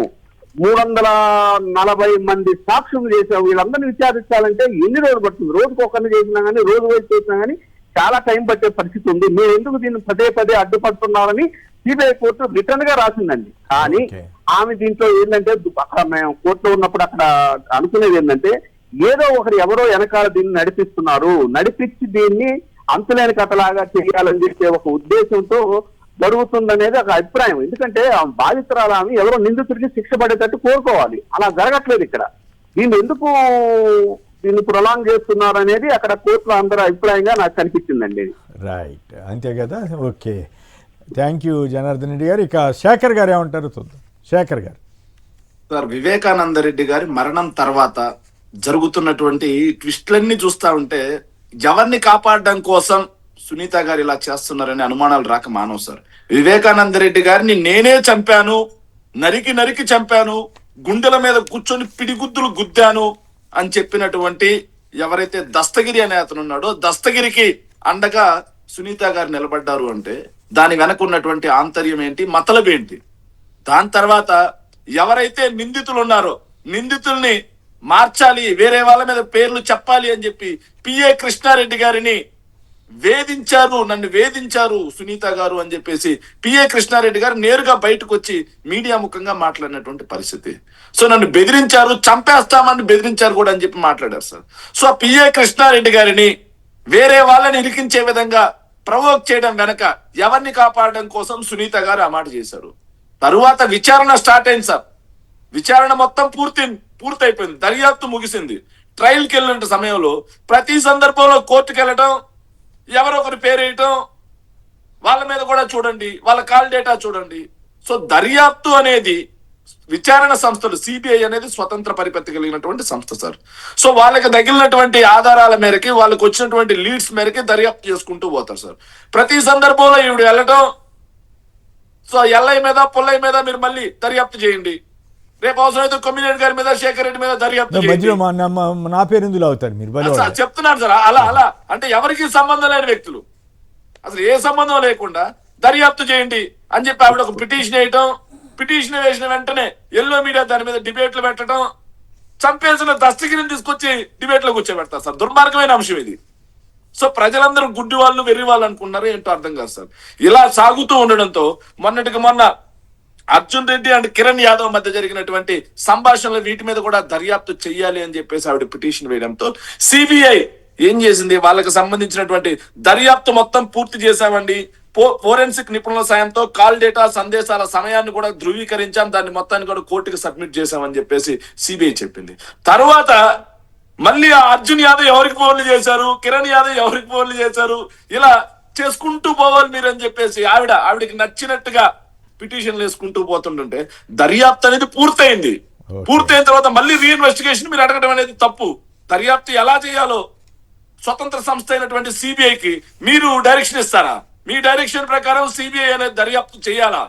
340 మంది సాక్షులు చేసాము. వీళ్ళందరినీ విచారించాలంటే ఎన్ని రోజులు పడుతుంది? రోజుకు ఒకరిని చేసినా కానీ, రోజు వైపు చేసినా కానీ చాలా టైం పట్టే పరిస్థితి ఉంది. మీరు ఎందుకు దీన్ని పదే అడ్డుపడుతున్నారని సిబిఐ కోర్టు రిటర్న్ గా రాసిందండి. కానీ ఆమె దీంట్లో ఏంటంటే అక్కడ మేము కోర్టులో ఉన్నప్పుడు అక్కడ అనుకునేది ఏంటంటే ఏదో ఒకరు ఎవరో వెనకాల దీన్ని నడిపించి దీన్ని అంతులేని కథలాగా చేయాలని చెప్పే ఒక ఉద్దేశంతో జరుగుతుందనేది ఒక అభిప్రాయం. ఎందుకంటే బాధితురాలు ఆమె ఎవరో నిందితుడికి శిక్ష పడేటట్టు కోరుకోవాలి, అలా జరగట్లేదు ఇక్కడ. దీన్ని ప్రొలాంగ్ చేస్తున్నారు అనేది అక్కడ కోర్టులో అందరూ అభిప్రాయంగా నాకు కనిపించిందండి. రైట్, అంతే కదా. Okay, thank you Janardhan Reddy గారు. ఇక శేఖర్ గారు ఏమంటారు చూద్దాం. శేఖర్ గారు. సార్, వివేకానంద రెడ్డి గారి మరణం తర్వాత జరుగుతున్నటువంటి ట్విస్ట్లన్నీ చూస్తా ఉంటే ఎవరిని కాపాడడం కోసం సునీత గారు ఇలా చేస్తున్నారని అనుమానాలు రాక మానవు సార్. వివేకానంద రెడ్డి గారిని నేనే చంపాను, నరికి చంపాను, గుండెల మీద కూర్చొని పిడిగుద్దులు గుద్దాను అని చెప్పినటువంటి ఎవరైతే దస్తగిరి అనే అతను ఉన్నాడో దస్తగిరికి అండగా సునీత గారు నిలబడ్డారు అంటే దాని వెనక ఉన్నటువంటి ఆంతర్యం ఏంటి, మతలబ్ ఏంటి? దాని తర్వాత ఎవరైతే నిందితులు ఉన్నారో నిందితుల్ని మార్చాలి, వేరే వాళ్ళ మీద పేర్లు చెప్పాలి అని చెప్పి పిఏ కృష్ణారెడ్డి గారిని నన్ను వేధించారు సునీత గారు అని చెప్పేసి పిఏ కృష్ణారెడ్డి గారు నేరుగా బయటకు వచ్చి మీడియా ముఖంగా మాట్లాడినటువంటి పరిస్థితి. సో నన్ను బెదిరించారు, చంపేస్తామని బెదిరించారు కూడా అని చెప్పి మాట్లాడారు సార్. సో పిఏ కృష్ణారెడ్డి గారిని వేరే వాళ్ళని ఇరికించే విధంగా ప్రవోక్ చేయడం వెనక ఎవరిని కాపాడడం కోసం సునీత గారు ఆ మాట చేశారు. తరువాత విచారణ స్టార్ట్ అయింది సార్. విచారణ మొత్తం పూర్తయిపోయింది, దర్యాప్తు ముగిసింది. ట్రయల్కి వెళ్ళిన సమయంలో ప్రతి సందర్భంలో కోర్టుకు వెళ్ళటం, ఎవరో ఒకరి పేరేయటం, వాళ్ళ మీద కూడా చూడండి, వాళ్ళ కాల్ డేటా చూడండి. సో దర్యాప్తు అనేది విచారణ సంస్థలు సిబిఐ అనేది స్వతంత్ర పరిపత్తి కలిగినటువంటి సంస్థ సార్. సో వాళ్ళకి తగిలినటువంటి ఆధారాల మేరకి వాళ్ళకి వచ్చినటువంటి లీడ్స్ మేరకి దర్యాప్తు చేసుకుంటూ పోతారు సార్. ప్రతి సందర్భంలో ఈవిడ వెళ్ళటం, సో ఎల్ఐ మీద పుల్లయ్య మీద మీరు మళ్ళీ దర్యాప్తు చేయండి, రేపు అవసరమైతే కొమ్మినేని గారి మీద శేఖర్ రెడ్డి మీద దర్యాప్తు మధ్యలో నా పేరు ఎందుకు అవుతారు మీరు చెప్తున్నాను సార్. అలా అంటే ఎవరికి సంబంధం లేని వ్యక్తులు, అసలు ఏ సంబంధం లేకుండా దర్యాప్తు చేయండి అని చెప్పి ఆవిడ ఒక పిటిషన్ వేయటం, పిటిషన్ వేసిన వెంటనే ఎల్లో మీడియా దాని మీద డిబేట్లు పెట్టడం, చంపేసిన దస్తగిరిని తీసుకొచ్చి డిబేట్లో కూర్చోబెడతారు సార్. దుర్మార్గమైన అంశం ఇది. సో ప్రజలందరూ గుడ్డి వాళ్ళు వెర్రి వాళ్ళు అనుకున్నారు, ఏంటో అర్థం కాదు సార్. ఇలా సాగుతూ ఉండడంతో మొన్నటికి మొన్న అర్జున్ రెడ్డి అండ్ కిరణ్ యాదవ్ మధ్య జరిగినటువంటి సంభాషణలు వీటి మీద కూడా దర్యాప్తు చెయ్యాలి అని చెప్పేసి ఆవిడ పిటిషన్ వేయడంతో సిబిఐ ఏం చేసింది, వాళ్ళకి సంబంధించినటువంటి దర్యాప్తు మొత్తం పూర్తి చేశామండి, ఫోరెన్సిక్ నిపుణుల సాయంతో కాల్ డేటా సందేశాల సమయాన్ని కూడా ధృవీకరించాం, దాన్ని మొత్తాన్ని కూడా కోర్టుకు సబ్మిట్ చేశామని చెప్పేసి సిబిఐ చెప్పింది. తర్వాత మళ్ళీ ఆ అర్జున్ యాదవ్ ఎవరికి ఫోన్లు చేశారు, కిరణ్ యాదవ్ ఎవరికి ఫోన్లు చేశారు, ఇలా చేసుకుంటూ పోవాలి మీరు అని చెప్పేసి ఆవిడకి నచ్చినట్టుగా పిటిషన్లు వేసుకుంటూ పోతుంటుంటే దర్యాప్తు అనేది పూర్తయింది. పూర్తయిన తర్వాత మళ్ళీ రీఇన్వెస్టిగేషన్ మీరు అడగడం అనేది తప్పు. దర్యాప్తు ఎలా చేయాలో స్వతంత్ర సంస్థ అయినటువంటి సిబిఐకి మీరు డైరెక్షన్ ఇస్తారా? మీ డైరెక్షన్ ప్రకారం సిబిఐ అనేది దర్యాప్తు చేయాలా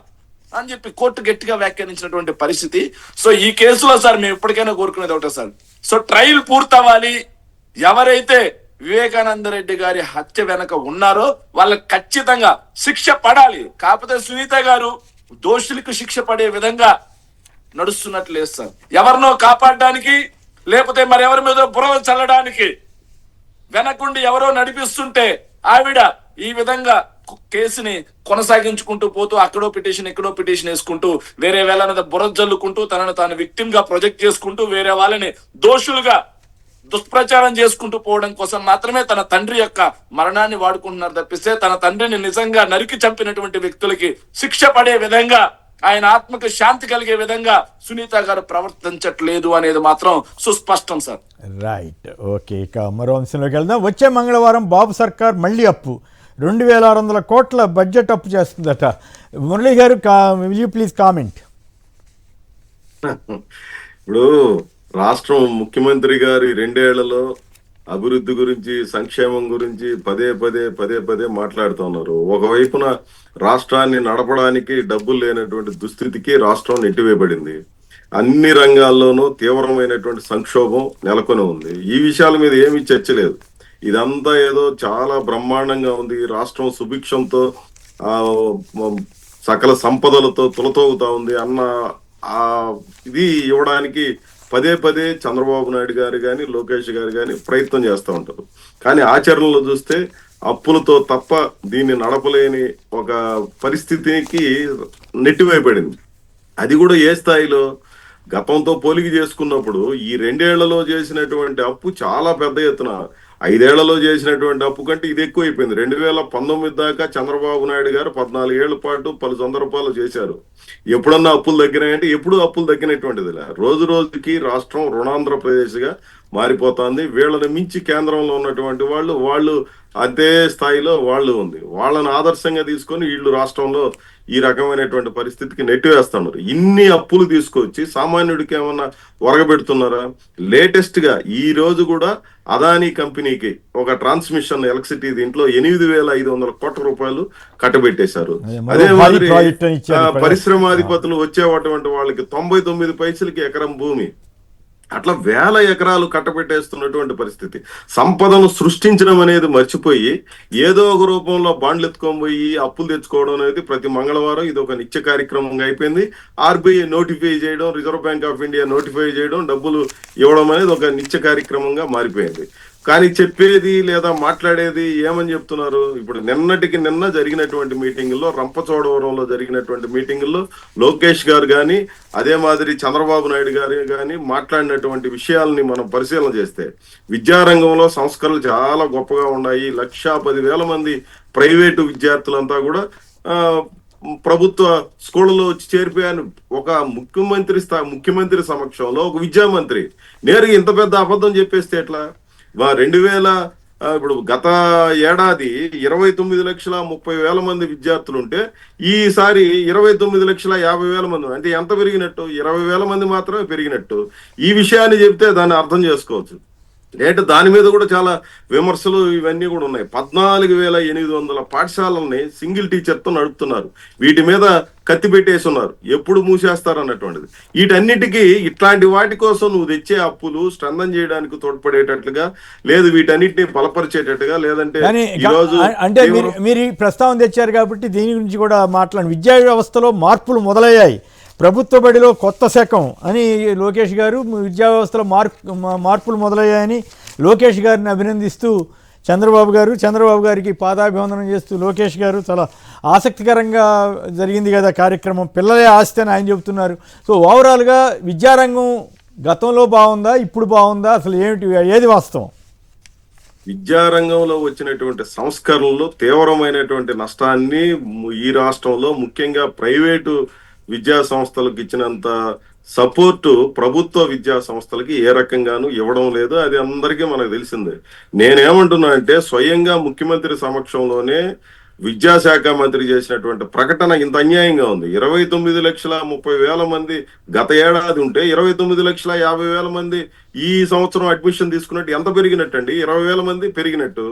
అని చెప్పి కోర్టు గట్టిగా వ్యాఖ్యానించినటువంటి పరిస్థితి. సో ఈ కేసులో సార్ మేము ఇప్పటికైనా కోరుకునేది ఒకటే సార్, సో ట్రయల్ పూర్తవ్వాలి. ఎవరైతే వివేకానంద రెడ్డి గారి హత్య వెనక ఉన్నారో వాళ్ళకి ఖచ్చితంగా శిక్ష పడాలి. కాకపోతే సునీత గారు దోషులకు శిక్ష పడే విధంగా నడుస్తున్నట్లు లేదు సార్. ఎవరినో కాపాడడానికి లేకపోతే మరి ఎవరి మీద బురద చల్లడానికి వెనకుండి ఎవరో నడిపిస్తుంటే ఆవిడ ఈ విధంగా కేసుని కొనసాగించుకుంటూ పోతూ అక్కడో పిటిషన్ ఎక్కడో పిటిషన్ వేసుకుంటూ వేరే వాళ్ళ మీద బురద జల్లుకుంటూ తనను తాను విక్టిమ్ గా ప్రొజెక్ట్ చేసుకుంటూ వేరే వాళ్ళని దోషులుగా దుష్ప్రచారం చేసుకుంటూ పోవడం కోసం మాత్రమే తన తండ్రి యొక్క మరణాన్ని వాడుకుంటున్నారు తప్పిస్తే తన తండ్రిని నిజంగా నరికి చంపినటువంటి వ్యక్తులకి శిక్ష పడే విధంగా, ఆయన ఆత్మకు శాంతి కలిగే విధంగా సునీత గారు ప్రవర్తించట్లేదు అనేది మాత్రం సుస్పష్టం సార్. Right, okay. ఇక మరో అంశంలోకి వెళ్దాం. వచ్చే మంగళవారం బాబు సర్కార్ మళ్ళీ అప్పు 2600 కోట్ల బడ్జెట్ అప్పు చేస్తుందట. మురళీ గారు, విల్ యూ ప్లీజ్ కామెంట్? ఇప్పుడు రాష్ట్రం ముఖ్యమంత్రి గారి 2 ఏళ్లలో అభివృద్ధి గురించి, సంక్షేమం గురించి పదే మాట్లాడుతున్నారు. ఒకవైపున రాష్ట్రాన్ని నడపడానికి డబ్బులు లేనటువంటి దుస్థితికి రాష్ట్రం నెట్టివేయబడింది. అన్ని రంగాల్లోనూ తీవ్రమైనటువంటి సంక్షోభం నెలకొని ఉంది. ఈ విషయాల మీద ఏమీ చర్చ లేదు. ఇదంతా ఏదో చాలా బ్రహ్మాండంగా ఉంది, రాష్ట్రం సుభిక్షంతో సకల సంపదలతో తులతోగుతా ఉంది అన్న ఇది ఇవ్వడానికి పదే చంద్రబాబు నాయుడు గారు కానీ లోకేష్ గారు కానీ ప్రయత్నం చేస్తూ ఉంటారు. కానీ ఆచరణలో చూస్తే అప్పులతో తప్ప దీన్ని నడపలేని ఒక పరిస్థితికి నెట్టివేయబడింది. అది కూడా ఏ స్థాయిలో, గతంతో పోలిక చేసుకున్నప్పుడు ఈ 2 ఏళ్లలో చేసినటువంటి అప్పు చాలా పెద్ద ఎత్తున 5 ఏళ్లలో చేసినటువంటి అప్పు కంటే ఇది ఎక్కువైపోయింది. 2019 దాకా చంద్రబాబు నాయుడు గారు 14 ఏళ్ల పాటు పలు సందర్భాలు చేశారు. ఎప్పుడన్నా అప్పులు తగ్గినాయంటే ఎప్పుడు అప్పులు తగ్గినటువంటిది. రోజు రోజుకి రాష్ట్రం రుణాంధ్రప్రదేశ్ గా మారిపోతుంది. వీళ్ళని మించి కేంద్రంలో ఉన్నటువంటి వాళ్ళు అదే స్థాయిలో వాళ్ళు ఉంది. వాళ్ళని ఆదర్శంగా తీసుకొని వీళ్ళు రాష్ట్రంలో ఈ రకమైనటువంటి పరిస్థితికి నెట్టివేస్తున్నారు. ఇన్ని అప్పులు తీసుకొచ్చి సామాన్యుడికి ఏమన్నా ఒరగబెడుతున్నారా? లేటెస్ట్ గా ఈ రోజు కూడా అదానీ కంపెనీకి ఒక ట్రాన్స్మిషన్ ఎలక్ట్రిసిటీ దీంట్లో 8500 కోట్ల రూపాయలు కట్టబెట్టేశారు. అదే మాదిరి పరిశ్రమాధిపతులు వచ్చేటువంటి వాళ్ళకి 99 పైసలకి ఎకరం భూమి, అట్లా 1000 ఎకరాలు కట్టబెట్టేస్తున్నటువంటి పరిస్థితి. సంపదను సృష్టించడం అనేది మర్చిపోయి ఏదో ఒక రూపంలో బాండ్లు ఎత్తుకొని పోయి అప్పులు తెచ్చుకోవడం అనేది ప్రతి మంగళవారం ఇది ఒక నిత్య కార్యక్రమంగా అయిపోయింది. ఆర్బీఐ నోటిఫై చేయడం, reserve bank of India notify చేయడం, డబ్బులు ఇవ్వడం అనేది ఒక నిత్య కార్యక్రమంగా మారిపోయింది. కానీ చెప్పేది లేదా మాట్లాడేది ఏమని చెప్తున్నారు? ఇప్పుడు నిన్నటికి నిన్న జరిగినటువంటి మీటింగుల్లో, రంపచోడవరంలో జరిగినటువంటి మీటింగుల్లో లోకేష్ గారు కానీ అదే మాదిరి చంద్రబాబు నాయుడు గారు కానీ మాట్లాడినటువంటి విషయాలని మనం పరిశీలన చేస్తే విద్యారంగంలో సంస్కరణలు చాలా గొప్పగా ఉన్నాయి. 1,10,000 మంది ప్రైవేటు విద్యార్థులంతా కూడా ప్రభుత్వ స్కూళ్ళలో వచ్చి చేరిపోయాను. ఒక ముఖ్యమంత్రి సమక్షంలో ఒక విద్యామంత్రి నేరుగా ఇంత పెద్ద అబద్ధం చెప్పేస్తే ఎట్లా? ఇప్పుడు గత ఏడాది 29,30,000 మంది విద్యార్థులు ఉంటే ఈసారి 29,50,000 మంది, అంటే ఎంత పెరిగినట్టు? 20,000 మంది మాత్రమే పెరిగినట్టు. ఈ విషయాన్ని చెప్తే దాన్ని అర్థం చేసుకోవచ్చు. ఏంటంటే దాని మీద కూడా చాలా విమర్శలు ఇవన్నీ కూడా ఉన్నాయి. 14,800 పాఠశాలల్ని సింగిల్ టీచర్తో నడుపుతున్నారు. వీటి మీద కత్తి పెట్టేసి ఉన్నారు, ఎప్పుడు మూసేస్తారు అన్నటువంటిది. వీటన్నిటికీ ఇట్లాంటి వాటి కోసం నువ్వు తెచ్చే అప్పులు స్ట్రెంథన్ చేయడానికి తోడ్పడేటట్లుగా లేదు, వీటన్నిటిని బలపరిచేటట్టుగా లేదంటే ఈరోజు అంటే మీరు ఈ ప్రస్తావన తెచ్చారు కాబట్టి దీని గురించి కూడా మాట్లాడండి. విద్యా వ్యవస్థలో మార్పులు మొదలయ్యాయి, ప్రభుత్వ బడిలో కొత్త శకం అని లోకేష్ గారు, విద్యా వ్యవస్థలో మార్పులు మొదలయ్యాయని లోకేష్ గారిని అభినందిస్తూ చంద్రబాబు గారికి పాదాభివందనం చేస్తూ లోకేష్ గారు చాలా ఆసక్తికరంగా జరిగింది కదా కార్యక్రమం, పిల్లలే ఆస్తి అని ఆయన చెబుతున్నారు. సో ఓవరాల్గా విద్యారంగం గతంలో బాగుందా, ఇప్పుడు బాగుందా, అసలు ఏమిటి, ఏది వాస్తవం? విద్యారంగంలో వచ్చినటువంటి సంస్కరణలు తీవ్రమైనటువంటి నష్టాన్ని ఈ రాష్ట్రంలో ముఖ్యంగా ప్రైవేటు విద్యా సంస్థలకు ఇచ్చినంత సపోర్టు ప్రభుత్వ విద్యా సంస్థలకి ఏ రకంగానూ ఇవ్వడం లేదు. అది అందరికీ మనకు తెలిసిందే. నేనేమంటున్నా అంటే స్వయంగా ముఖ్యమంత్రి సమక్షంలోనే విద్యాశాఖ మంత్రి చేసినటువంటి ప్రకటన ఇంత అన్యాయంగా ఉంది. 29,30,000 మంది గత ఏడాది ఉంటే 29,50,000 మంది ఈ సంవత్సరం అడ్మిషన్ తీసుకున్నట్టు ఎంత పెరిగినట్టండి? 20,000 మంది పెరిగినట్టు.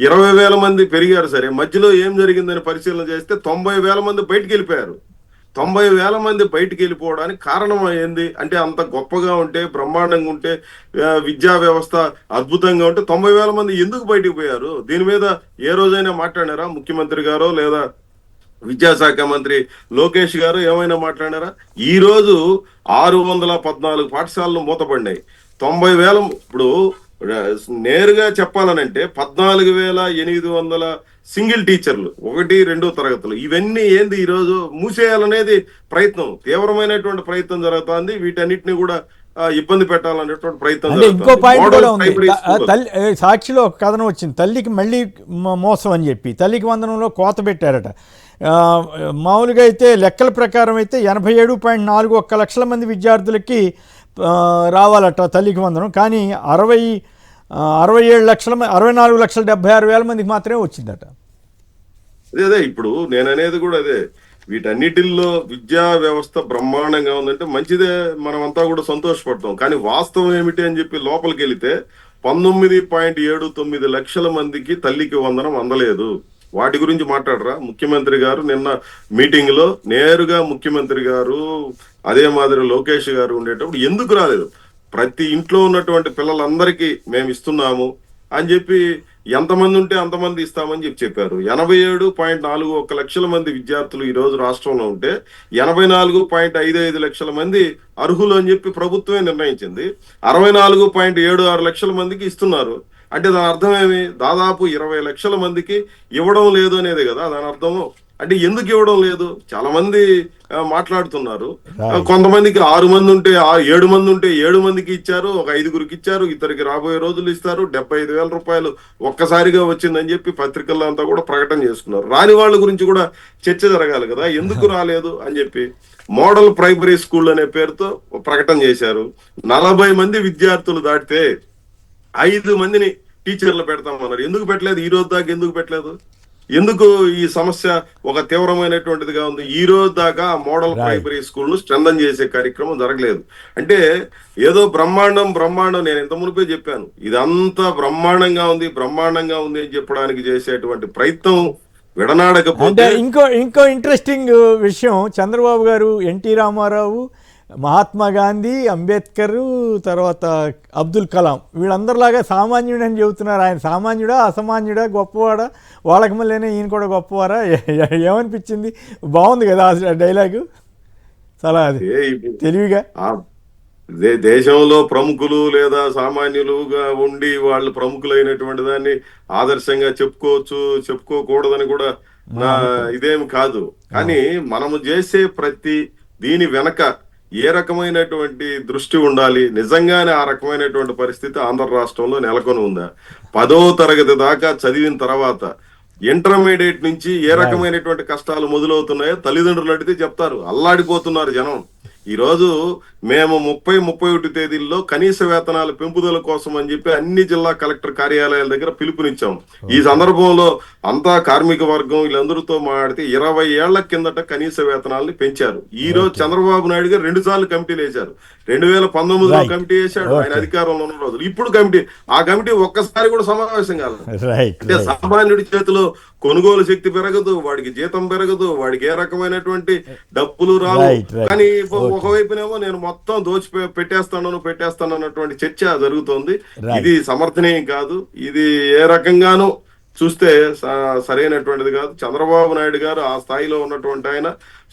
20,000 మంది పెరిగారు సరే, మధ్యలో ఏం జరిగిందని పరిశీలన చేస్తే 90,000 మంది బయటికి వెళ్ళిపోయారు. 90,000 మంది బయటికి వెళ్ళిపోవడానికి కారణం ఏంది అంటే, అంత గొప్పగా ఉంటే, బ్రహ్మాండంగా ఉంటే, విద్యా వ్యవస్థ అద్భుతంగా ఉంటే 90,000 మంది ఎందుకు బయటికి పోయారు? దీని మీద ఏ రోజైనా మాట్లాడారా ముఖ్యమంత్రి గారో లేదా విద్యాశాఖ మంత్రి లోకేష్ గారు ఏమైనా మాట్లాడారా? ఈ రోజు 614 పాఠశాలలు మూతపడినాయి. 90,000 ఇప్పుడు నేరుగా చెప్పాలనంటే 14,800 సింగిల్ టీచర్లు, 1-2 తరగతులు, ఇవన్నీ ఏంది ఈరోజు మూసేయాలనేది ప్రయత్నం, తీవ్రమైనటువంటి ప్రయత్నం జరుగుతుంది. వీటన్నిటిని కూడా ఇబ్బంది పెట్టాలనేటువంటి ప్రయత్నం. ఇంకో పాయింట్ కూడా ఉంది. సాక్షిలో ఒక కథనం వచ్చింది, తల్లికి మళ్ళీ మోసం అని చెప్పి తల్లికి వందనంలో కోత పెట్టారట. మామూలుగా అయితే లెక్కల ప్రకారం అయితే 87.41 లక్షల మంది విద్యార్థులకి రావాలట తల్లికి వందనం, కానీ 64,76,000 మందికి మాత్రమే వచ్చిందట. అదే ఇప్పుడు నేను అనేది కూడా అదే, వీటన్నిటిల్లో విద్యా వ్యవస్థ బ్రహ్మాండంగా ఉందంటే మంచిదే, మనమంతా కూడా సంతోషపడతాం. కానీ వాస్తవం ఏమిటి అని చెప్పి లోపలికి వెళితే 19.79 లక్షల మందికి తల్లికి వందనం అందలేదు. వాటి గురించి మాట్లాడరా ముఖ్యమంత్రి గారు? నిన్న మీటింగ్ లో నేరుగా ముఖ్యమంత్రి గారు అదే మాదిరి లోకేష్ గారు ఉండేటప్పుడు ఎందుకు రాలేదు? ప్రతి ఇంట్లో ఉన్నటువంటి పిల్లలందరికీ మేము ఇస్తున్నాము అని చెప్పి ఎంతమంది ఉంటే అంతమంది ఇస్తామని చెప్పారు. 87.41 లక్షల మంది విద్యార్థులు ఈ రోజు రాష్ట్రంలో ఉంటే 84.55 లక్షల మంది అర్హులు అని చెప్పి ప్రభుత్వమే నిర్ణయించింది. 64.76 లక్షల మందికి ఇస్తున్నారు. అంటే దాని అర్థం ఏమి? దాదాపు 20 లక్షల మందికి ఇవ్వడం లేదు అనేది కదా దాని అర్థము. అంటే ఎందుకు ఇవ్వడం లేదు? చాలా మంది మాట్లాడుతున్నారు. కొంతమందికి 6 మంది ఉంటే 7 మంది ఉంటే 7 మందికి ఇచ్చారు, ఒక 5గురికి ఇచ్చారు, ఇతరికి రాబోయే రోజులు ఇస్తారు, 75,000 రూపాయలు ఒక్కసారిగా వచ్చిందని చెప్పి పత్రికల్లో అంతా కూడా ప్రకటన చేసుకున్నారు. రాని వాళ్ళ గురించి కూడా చర్చ జరగాలి కదా, ఎందుకు రాలేదు అని చెప్పి. మోడల్ ప్రైమరీ స్కూల్ అనే పేరుతో ప్రకటన చేశారు. 40 మంది విద్యార్థులు దాటితే 5 మందిని టీచర్లు పెడతామన్నారు. ఎందుకు పెట్టలేదు? ఈ రోజు దాకా ఎందుకు పెట్టలేదు? ఎందుకు ఈ సమస్య ఒక తీవ్రమైనటువంటిదిగా ఉంది? ఈ రోజు దాకా మోడల్ ప్రైమరీ స్కూల్ ను స్ట్రెంథన్ చేసే కార్యక్రమం జరగలేదు. అంటే ఏదో బ్రహ్మాండం నేను ఇంత మునిపే చెప్పాను, ఇదంతా బ్రహ్మాండంగా ఉంది అని చెప్పడానికి చేసేటువంటి ప్రయత్నం విడనాడకపోతే. ఇంకో ఇంట్రెస్టింగ్ విషయం, చంద్రబాబు గారు, ఎన్టీ రామారావు, మహాత్మా గాంధీ, అంబేద్కర్, తర్వాత అబ్దుల్ కలాం వీళ్ళందరిలాగా సామాన్యుడు అని చెబుతున్నారు. ఆయన సామాన్యుడా, అసామాన్యుడా, గొప్పవాడా? వాళ్ళకి మళ్ళీనే ఈయన కూడా గొప్పవారా? ఏమనిపించింది? బాగుంది కదా ఆ డైలాగు, చాలా తెలివిగా. దేశంలో ప్రముఖులు లేదా సామాన్యులుగా ఉండి వాళ్ళు ప్రముఖులైనటువంటి దాన్ని ఆదర్శంగా చెప్పుకోకూడదని కూడా నా ఇదేం కాదు. కానీ మనము చేసే ప్రతి దీని వెనక ఏ రకమైనటువంటి దృష్టి ఉండాలి? నిజంగానే ఆ రకమైనటువంటి పరిస్థితి ఆంధ్ర రాష్ట్రంలో నెలకొని ఉందా? 10వ తరగతి దాకా చదివిన తర్వాత ఇంటర్మీడియట్ నుంచి ఏ రకమైనటువంటి కష్టాలు మొదలవుతున్నాయో తల్లిదండ్రులు అడిగితే చెప్తారు. అల్లాడిపోతున్నారు జనం. ఈరోజు మేము 30-31 తేదీల్లో కనీస వేతనాల పెంపుదల కోసం అని చెప్పి అన్ని జిల్లా కలెక్టర్ కార్యాలయాల దగ్గర పిలుపునిచ్చాం. ఈ సందర్భంలో అంతా కార్మిక వర్గం వీళ్ళందరితో మాట్లాడితే 20 ఏళ్ల కిందట కనీస వేతనాలని పెంచారు. ఈ రోజు చంద్రబాబు నాయుడు గారు 2 సార్లు కమిటీలు వేశారు. 2019లో కమిటీ వేశాడు ఆయన అధికారంలో ఉన్న రోజులు. ఇప్పుడు ఆ కమిటీ ఒక్కసారి కూడా సమావేశం కాదు. అంటే సామాన్యుడి చేతిలో కొనుగోలు శక్తి పెరగదు, వాడికి జీతం పెరగదు, వాడికి ఏ రకమైనటువంటి డబ్బులు రావు. కానీ ఒకవైపునేమో నేను మొత్తం పెట్టేస్తాను అన్నటువంటి చర్చ జరుగుతోంది. ఇది సమర్థనీయం కాదు. ఇది ఏ రకంగానూ చూస్తే సరైనటువంటిది కాదు. చంద్రబాబు నాయుడు గారు ఆ స్థాయిలో ఉన్నటువంటి ఆయన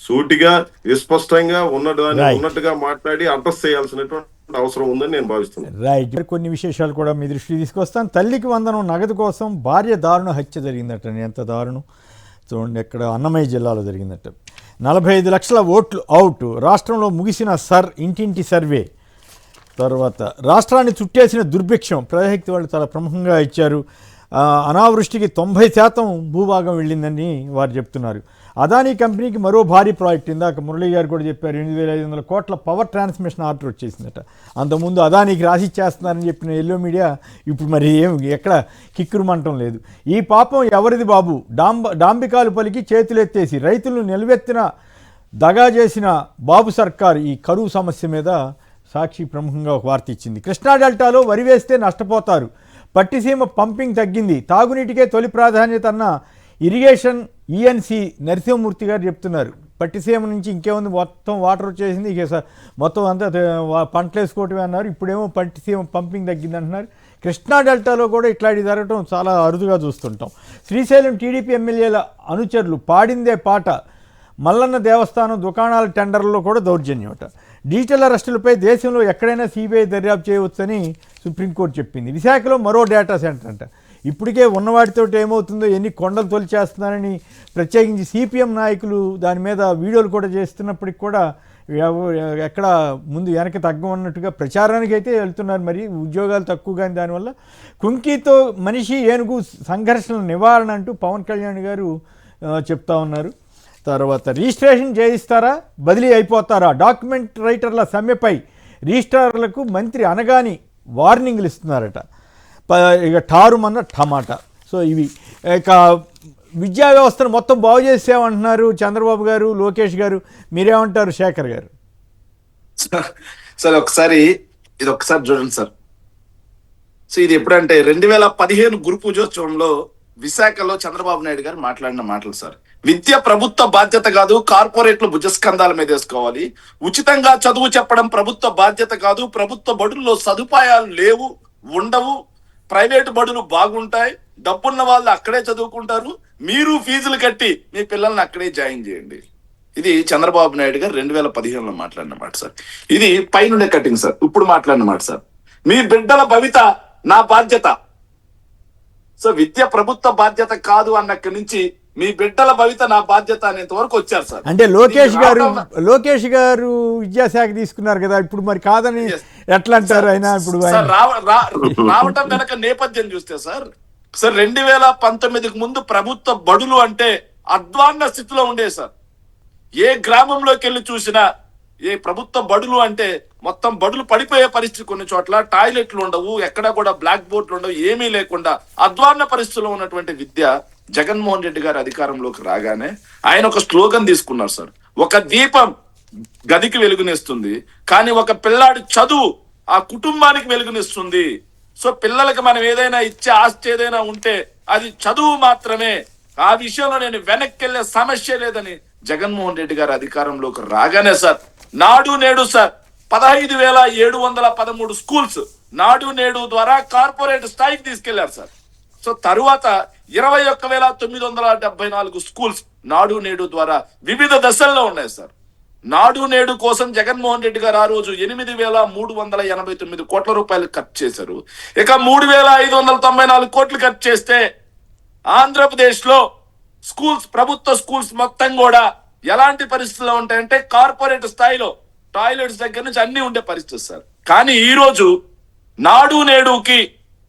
సూటిగా విస్పష్టంగా ఉన్నట్టుగా మాట్లాడి అడ్రస్ చేయాల్సినటువంటి అవసరం ఉందని నేను భావిస్తున్నాను. రైట్. కొన్ని విశేషాలు కూడా మీ దృష్టికి తీసుకొస్తాను. తల్లికి వందనం నగదు కోసం భార్య దారుణ హత్య జరిగిందట. ఎంత దారుణం చూడండి. ఎక్కడ అన్నమయ్య జిల్లాలో జరిగిందట. 45 లక్షల ఓట్లు అవుట్. రాష్ట్రంలో ముగిసిన ఇంటింటి సర్వే. తర్వాత రాష్ట్రాన్ని చుట్టేసిన దుర్భిక్షం. ప్రజాశక్తి వాళ్ళు చాలా ప్రముఖంగా ఇచ్చారు. అనావృష్టికి 90% భూభాగం వెళ్ళిందని వారు చెప్తున్నారు. అదానీ కంపెనీకి మరో భారీ ప్రాజెక్ట్. ఇందాక మురళీ గారు కూడా చెప్పారు 8,500 కోట్ల పవర్ ట్రాన్స్మిషన్ ఆర్డర్ వచ్చేసిందట. అంతకుముందు అదానీకి రాసిచ్చేస్తున్నారని చెప్పిన ఎల్లో మీడియా ఇప్పుడు మరి ఎక్కడ కిక్కురుమంటం లేదు. ఈ పాపం ఎవరిది బాబు? డాంబికాలు పలికి చేతులెత్తేసి రైతులను నిలవెత్తిన దగా చేసిన బాబు సర్కార్ ఈ కరువు సమస్య మీద సాక్షి ప్రముఖంగా ఒక వార్త ఇచ్చింది. కృష్ణా డెల్టాలో వరి వేస్తే నష్టపోతారు. పట్టిసీమ పంపింగ్ తగ్గింది. తాగునీటికే తొలి ప్రాధాన్యత అన్న ఇరిగేషన్ ఈఎన్సీ నరసింహమూర్తి గారు చెప్తున్నారు. పట్టిసీమ నుంచి ఇంకేముంది, మొత్తం వాటర్ వచ్చేసింది, ఇక మొత్తం అంతా పంటలు వేసుకోవటమే అన్నారు. ఇప్పుడేమో పట్టిసీమ పంపింగ్ తగ్గింది అంటున్నారు. కృష్ణా డెల్టాలో కూడా ఇట్లాంటి జరగటం చాలా అరుదుగా చూస్తుంటాం. శ్రీశైలం టీడీపీ ఎమ్మెల్యేల అనుచరులు పాడిందే పాట. మల్లన్న దేవస్థానం దుకాణాల టెండర్లలో కూడా దౌర్జన్యం అట. డిజిటల్ అరెస్టులపై దేశంలో ఎక్కడైనా సిబిఐ దర్యాప్తు చేయవచ్చని సుప్రీంకోర్టు చెప్పింది. విశాఖలో మరో డేటా సెంటర్ అంట. ఇప్పటికే ఉన్నవాటితో ఏమవుతుందో, ఎన్ని కొండలు తొలిచేస్తున్నారని ప్రత్యేకించి సిపిఎం నాయకులు దాని మీద వీడియోలు కూడా చేస్తున్నప్పటికి కూడా ఎక్కడ ముందు వెనక తగ్గమన్నట్టుగా ప్రచారానికి అయితే వెళ్తున్నారు. మరి ఉద్యోగాలు తక్కువ కానీ దానివల్ల కుంకీతో మనిషి ఏనుగు సంఘర్షణ నివారణ అంటూ పవన్ కళ్యాణ్ గారు చెప్తా ఉన్నారు. తర్వాత రిజిస్ట్రేషన్ చేయిస్తారా, బదిలీ అయిపోతారా? డాక్యుమెంట్ రైటర్ల సమ్మెపై రిజిస్ట్రార్లకు మంత్రి అనగాని వార్నింగ్లు ఇస్తున్నారట. ఇక టారుమన్న టమాటా. సో ఇవి ఇక విద్యా వ్యవస్థను మొత్తం బాగు చేసేమంటున్నారు చంద్రబాబు గారు, లోకేష్ గారు. మీరేమంటారు శేఖర్ గారు? సార్ ఇది ఒకసారి చూడండి సార్. సో ఇది ఎప్పుడంటే 2015 గురు పూజోత్సవంలో విశాఖలో చంద్రబాబు నాయుడు గారు మాట్లాడిన మాటలు సార్. విద్య ప్రభుత్వ బాధ్యత కాదు, కార్పొరేట్లు భుజస్కంధాల మీద వేసుకోవాలి. ఉచితంగా చదువు చెప్పడం ప్రభుత్వ బాధ్యత కాదు. ప్రభుత్వ బడుల్లో సదుపాయాలు లేవు, ఉండవు. ప్రైవేటు బడులు బాగుంటాయి. డబ్బున్న వాళ్ళు అక్కడే చదువుకుంటారు. మీరు ఫీజులు కట్టి మీ పిల్లల్ని అక్కడే జాయిన్ చేయండి. ఇది చంద్రబాబు నాయుడు గారు 2015లో మాట్లాడిన మాట సార్. ఇది పైనుండే కటింగ్ సార్. ఇప్పుడు మాట్లాడిన మాట సార్. మీ బిడ్డల భవిత నా బాధ్యత. సో విద్య ప్రభుత్వ బాధ్యత కాదు అన్నక్కడి నుంచి మీ బిడ్డల భవిత నా బాధ్యత అనేంత వరకు వచ్చారు సార్. అంటే లోకేష్ గారు విద్యాశాఖ తీసుకున్నారు కదా, ఇప్పుడు మరి కాదని ఎట్లా అంటారు ఆయన? ఇప్పుడు రావటం వెనక నేపథ్యం చూస్తే సార్ 2019కు ముందు ప్రభుత్వ బడులు అంటే అధ్వాన్న స్థితిలో ఉండే సార్. ఏ గ్రామంలోకి వెళ్ళి చూసినా ఏ ప్రభుత్వ బడులు అంటే మొత్తం బడులు పడిపోయే పరిస్థితి. కొన్ని చోట్ల టాయిలెట్లు ఉండవు, ఎక్కడా కూడా బ్లాక్ బోర్డులు ఉండవు, ఏమీ లేకుండా అధ్వాన్న పరిస్థితిలో ఉన్నటువంటి విద్య జగన్మోహన్ రెడ్డి గారు అధికారంలోకి రాగానే ఆయన ఒక స్లోగన్ తీసుకున్నారు సార్. ఒక దీపం గదికి వెలుగునిస్తుంది, కానీ ఒక పిల్లాడి చదువు ఆ కుటుంబానికి వెలుగునిస్తుంది. సో పిల్లలకి మనం ఏదైనా ఇచ్చే ఆస్తి ఏదైనా ఉంటే అది చదువు మాత్రమే. ఆ విషయంలో నేను వెనక్కి వెళ్లే సమస్య లేదని జగన్మోహన్ రెడ్డి గారు అధికారంలోకి రాగానే సార్ నాడు నేడు సార్ 15,713 స్కూల్స్ నాడు నేడు ద్వారా కార్పొరేట్ స్థాయికి తీసుకెళ్లారు సార్. సో తరువాత 21,974 స్కూల్స్ నాడు నేడు ద్వారా వివిధ దశల్లో ఉన్నాయి సార్. నాడు నేడు కోసం జగన్మోహన్ రెడ్డి గారు ఆ రోజు 8,389 కోట్ల రూపాయలు ఖర్చు చేశారు. ఇక 3,594 కోట్లు ఖర్చు చేస్తే ఆంధ్రప్రదేశ్ లో స్కూల్స్, ప్రభుత్వ స్కూల్స్ మొత్తం కూడా ఎలాంటి పరిస్థితుల్లో ఉంటాయంటే కార్పొరేట్ స్థాయిలో టాయిలెట్స్ దగ్గర నుంచి అన్ని ఉండే పరిస్థితి సార్. కానీ ఈ రోజు నాడు నేడుకి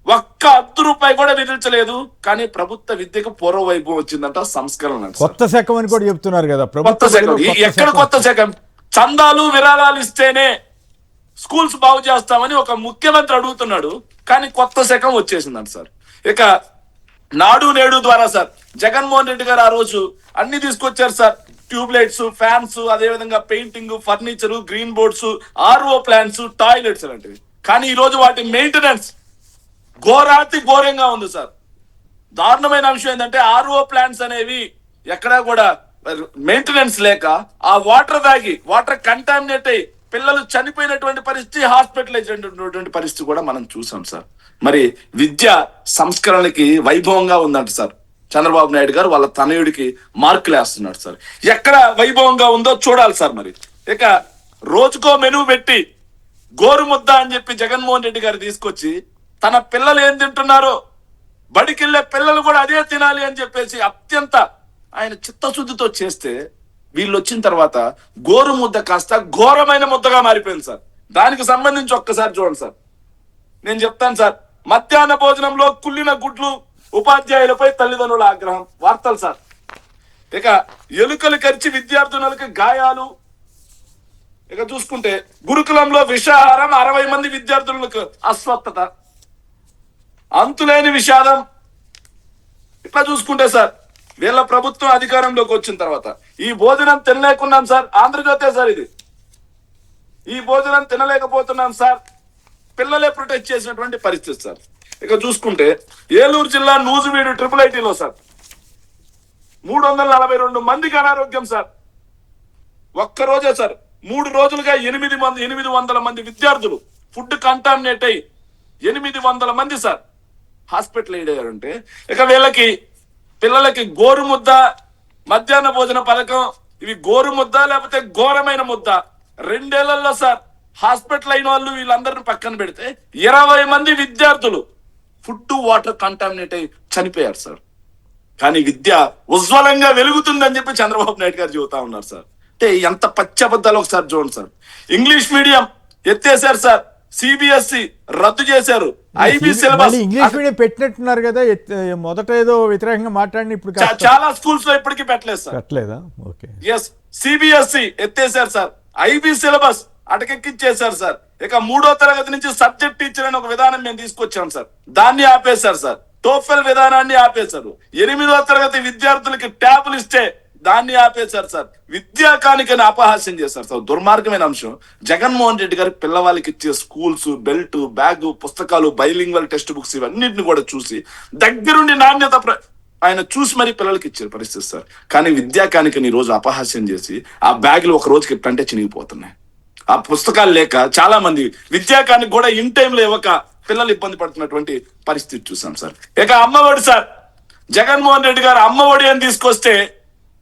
ఒక్క ₹1 కూడా విధించలేదు. కానీ ప్రభుత్వ విద్యకు పూర్వ వైభవం వచ్చిందంట, సంస్కరణ. కొత్త శకం అని కూడా చెప్తున్నారు కదా. కొత్త శకం ఎక్కడ? కొత్త శకం చందాలు విరాళాలు ఇస్తేనే స్కూల్స్ బాగు చేస్తామని ఒక ముఖ్యమంత్రి అడుగుతున్నాడు, కానీ కొత్త శకం వచ్చేసిందంట సార్. ఇక నాడు నేడు ద్వారా సార్ జగన్మోహన్ రెడ్డి గారు ఆ రోజు అన్ని తీసుకొచ్చారు సార్. ట్యూబ్ లైట్స్, ఫ్యాన్స్, అదే విధంగా painting, furniture, green boards, RO plants, toilets లాంటివి. కానీ ఈ రోజు వాటి మెయింటెనెన్స్ ఘోరాతి ఘోరంగా ఉంది సార్. దారుణమైన అంశం ఏంటంటే ఆర్ఓ ప్లాంట్స్ అనేవి ఎక్కడా కూడా మెయింటెనెన్స్ లేక ఆ వాటర్ తాగి వాటర్ కంటామినేట్ అయ్యి పిల్లలు చనిపోయినటువంటి పరిస్థితి, హాస్పిటలైజ్ అయినటువంటి పరిస్థితి కూడా మనం చూసాం సార్. మరి విద్య సంస్కరణకి వైభవంగా ఉందంట సార్. చంద్రబాబు నాయుడు గారు వాళ్ళ తనయుడికి మార్కులు వేస్తున్నాడు సార్. ఎక్కడ వైభవంగా ఉందో చూడాలి సార్. మరి ఇక రోజుకో మెనూ పెట్టి గోరుముద్ద అని చెప్పి జగన్మోహన్ రెడ్డి గారు తీసుకొచ్చి తన పిల్లలు ఏం తింటున్నారో బడికెళ్లే పిల్లలు కూడా అదే తినాలి అని చెప్పేసి అత్యంత ఆయన చిత్తశుద్ధితో చేస్తే వీళ్ళు వచ్చిన తర్వాత గోరు ముద్ద కాస్త ఘోరమైన ముద్దగా మారిపోయింది సార్. దానికి సంబంధించి ఒక్కసారి చూడండి సార్. నేను చెప్తాను సార్. మధ్యాహ్న భోజనంలో కుళ్ళిన గుడ్లు, ఉపాధ్యాయులపై తల్లిదండ్రుల ఆగ్రహం, వార్తలు సార్. ఇక ఎలుకలు కరిచి విద్యార్థులకు గాయాలు. ఇక చూసుకుంటే గురుకులంలో విషాహారం, 60 మంది విద్యార్థులకు అస్వస్థత, అంతులేని విషాదం. ఇట్లా చూసుకుంటే సార్ వీళ్ళ ప్రభుత్వం అధికారంలోకి వచ్చిన తర్వాత ఈ భోజనం తినలేకున్నాం సార్. ఆంధ్రజ్యోతే సార్ ఇది. ఈ భోజనం తినలేకపోతున్నాం సార్, పిల్లలే ప్రొటెక్ట్ చేసినటువంటి పరిస్థితి సార్. ఇక చూసుకుంటే ఏలూరు జిల్లా నూజివీడు IIITలో సార్ 342 మందికి అనారోగ్యం సార్. ఒక్కరోజే సార్ 3 రోజులుగా 800 మంది విద్యార్థులు ఫుడ్ కంటామినేట్ అయ్యి 800 మంది సార్ హాస్పిటల్ అయ్యారంటే, ఇక వీళ్ళకి పిల్లలకి గోరుముద్ద, మధ్యాహ్న భోజన పథకం, ఇవి గోరుముద్ద లేకపోతే ఘోరమైన ముద్ద. 2 ఏళ్లలో సార్ హాస్పిటల్ అయిన వాళ్ళు వీళ్ళందరిని పక్కన పెడితే 20 మంది విద్యార్థులు ఫుడ్ వాటర్ కంటామినేట్ అయి చనిపోయారు సార్. కానీ విద్య ఉజ్వలంగా వెలుగుతుందని చెప్పి చంద్రబాబు నాయుడు గారు చెబుతా ఉన్నారు సార్. అంటే ఎంత పచ్చబద్దాలు ఒకసారి చూడండి సార్. ఇంగ్లీష్ మీడియం ఎత్తేసారు సార్, CBSE రద్దు చేశారు, IB సిలబస్ ఇంగ్లీష్ మీడియం పెట్టినట్టున్నారు కదా. మొదట ఏదో వ్యతిరేకంగా మాట్లాడిన ఇప్పుడు చాలా స్కూల్స్ లో ఇప్పటికీ పెట్టలేదు సార్. పెట్టలేదా? ఓకే. ఎస్, CBSE ఎత్తేసారు సార్, IB సిలబస్ అటకెక్కించేశారు సార్. ఇక 3వ తరగతి నుంచి సబ్జెక్ట్ టీచర్ అని ఒక విధానం మేము తీసుకొచ్చాం సార్, దాన్ని ఆపేశారు సార్. టోఫెల్ విధానాన్ని ఆపేశారు. 8వ తరగతి విద్యార్థులకి ట్యాబులు ఇస్తే దాన్ని ఆపేశారు సార్. విద్యా కానికని అపహాస్యం చేశారు సార్. దుర్మార్గమైన అంశం. జగన్మోహన్ రెడ్డి గారి పిల్లవాళ్ళకి ఇచ్చే స్కూల్స్, బెల్ట్, బ్యాగ్, పుస్తకాలు, బైలింగ్వల్ టెక్స్ట్ బుక్స్ ఇవన్నింటిని కూడా చూసి దగ్గరుండి నాణ్యత ఆయన చూసి మరీ పిల్లలకి ఇచ్చే పరిస్థితి సార్. కానీ విద్యా కానికని ఈ రోజు అపహాస్యం చేసి ఆ బ్యాగులు ఒక రోజుకి ఎప్పుడంటే చినిగిపోతున్నాయి. ఆ పుస్తకాలు లేక చాలా మంది విద్యాకానికి కూడా ఇన్ టైంలో ఇవ్వక పిల్లలు ఇబ్బంది పడుతున్నటువంటి పరిస్థితి చూసాం సార్. ఇక అమ్మఒడి సార్, జగన్మోహన్ రెడ్డి గారు అమ్మఒడి అని తీసుకొస్తే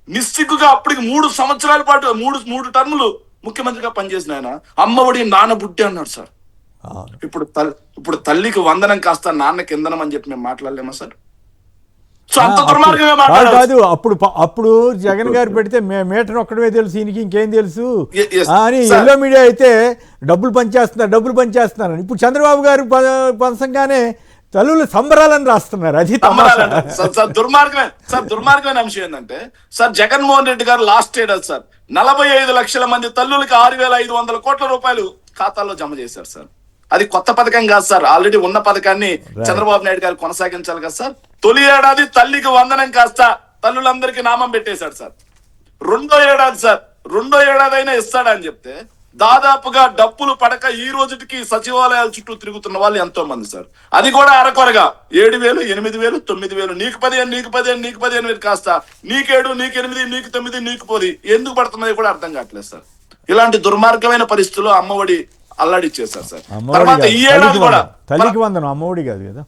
నిస్సిగ్గుగా అప్పటికి 3 సంవత్సరాల పాటు 3 టర్ములు ముఖ్యమంత్రిగా పనిచేసిన ఆయన అమ్మఒడి నాన్నబుడ్డి అన్నాడు సార్. ఇప్పుడు తల్లికి వందనం కాస్త నాన్నకి ఇంధనం అని చెప్పి మేము మాట్లాడలేమా సార్? సో అంత దుర్మార్గంగా కాదు. అప్పుడు జగన్ గారు పెడితే మీటర్ ఒక్కడమే తెలుసు, ఈయనకి ఇంకేం తెలుసు అని ఎల్లో మీడియా అయితే డబ్బులు పనిచేస్తున్నారు. ఇప్పుడు చంద్రబాబు గారు పంచంగానే తల్లులు సంబరాలని రాస్తున్నారు. అది దుర్మార్గమైన అంశం ఏంటంటే సార్, జగన్మోహన్ రెడ్డి గారు లాస్ట్ ఏడాది సార్ 45 లక్షల మంది తల్లులకి 6,500 కోట్ల రూపాయలు ఖాతాల్లో జమ చేశారు సార్. అది కొత్త పథకం కాదు సార్, ఆల్రెడీ ఉన్న పథకాన్ని చంద్రబాబు నాయుడు గారు కొనసాగించాలి కదా సార్. తొలి ఏడాది తల్లికి వందనం కాస్త తల్లులందరికీ నామం పెట్టేశాడు సార్. రెండో ఏడాది అయినా ఇస్తాడని చెప్తే దాదాపుగా డబ్బులు పడక ఈ రోజుకి సచివాలయాల చుట్టూ తిరుగుతున్న వాళ్ళు ఎంతో మంది సార్. అది కూడా అరకొరగా 7,000, 8,000, 9,000, నీకు 15 కాస్త నీకు 7, నీకు 8, నీకు 9, నీకు 10 ఎందుకు పడుతున్నాయి కూడా అర్థం కావట్లేదు సార్. ఇలాంటి దుర్మార్గమైన పరిస్థితుల్లో అమ్మఒడి అల్లాడిచ్చేసారు సార్. తర్వాత ఈ ఏడాది కూడా తల్లికి వందనం అమ్మఒడి కాదు కదా,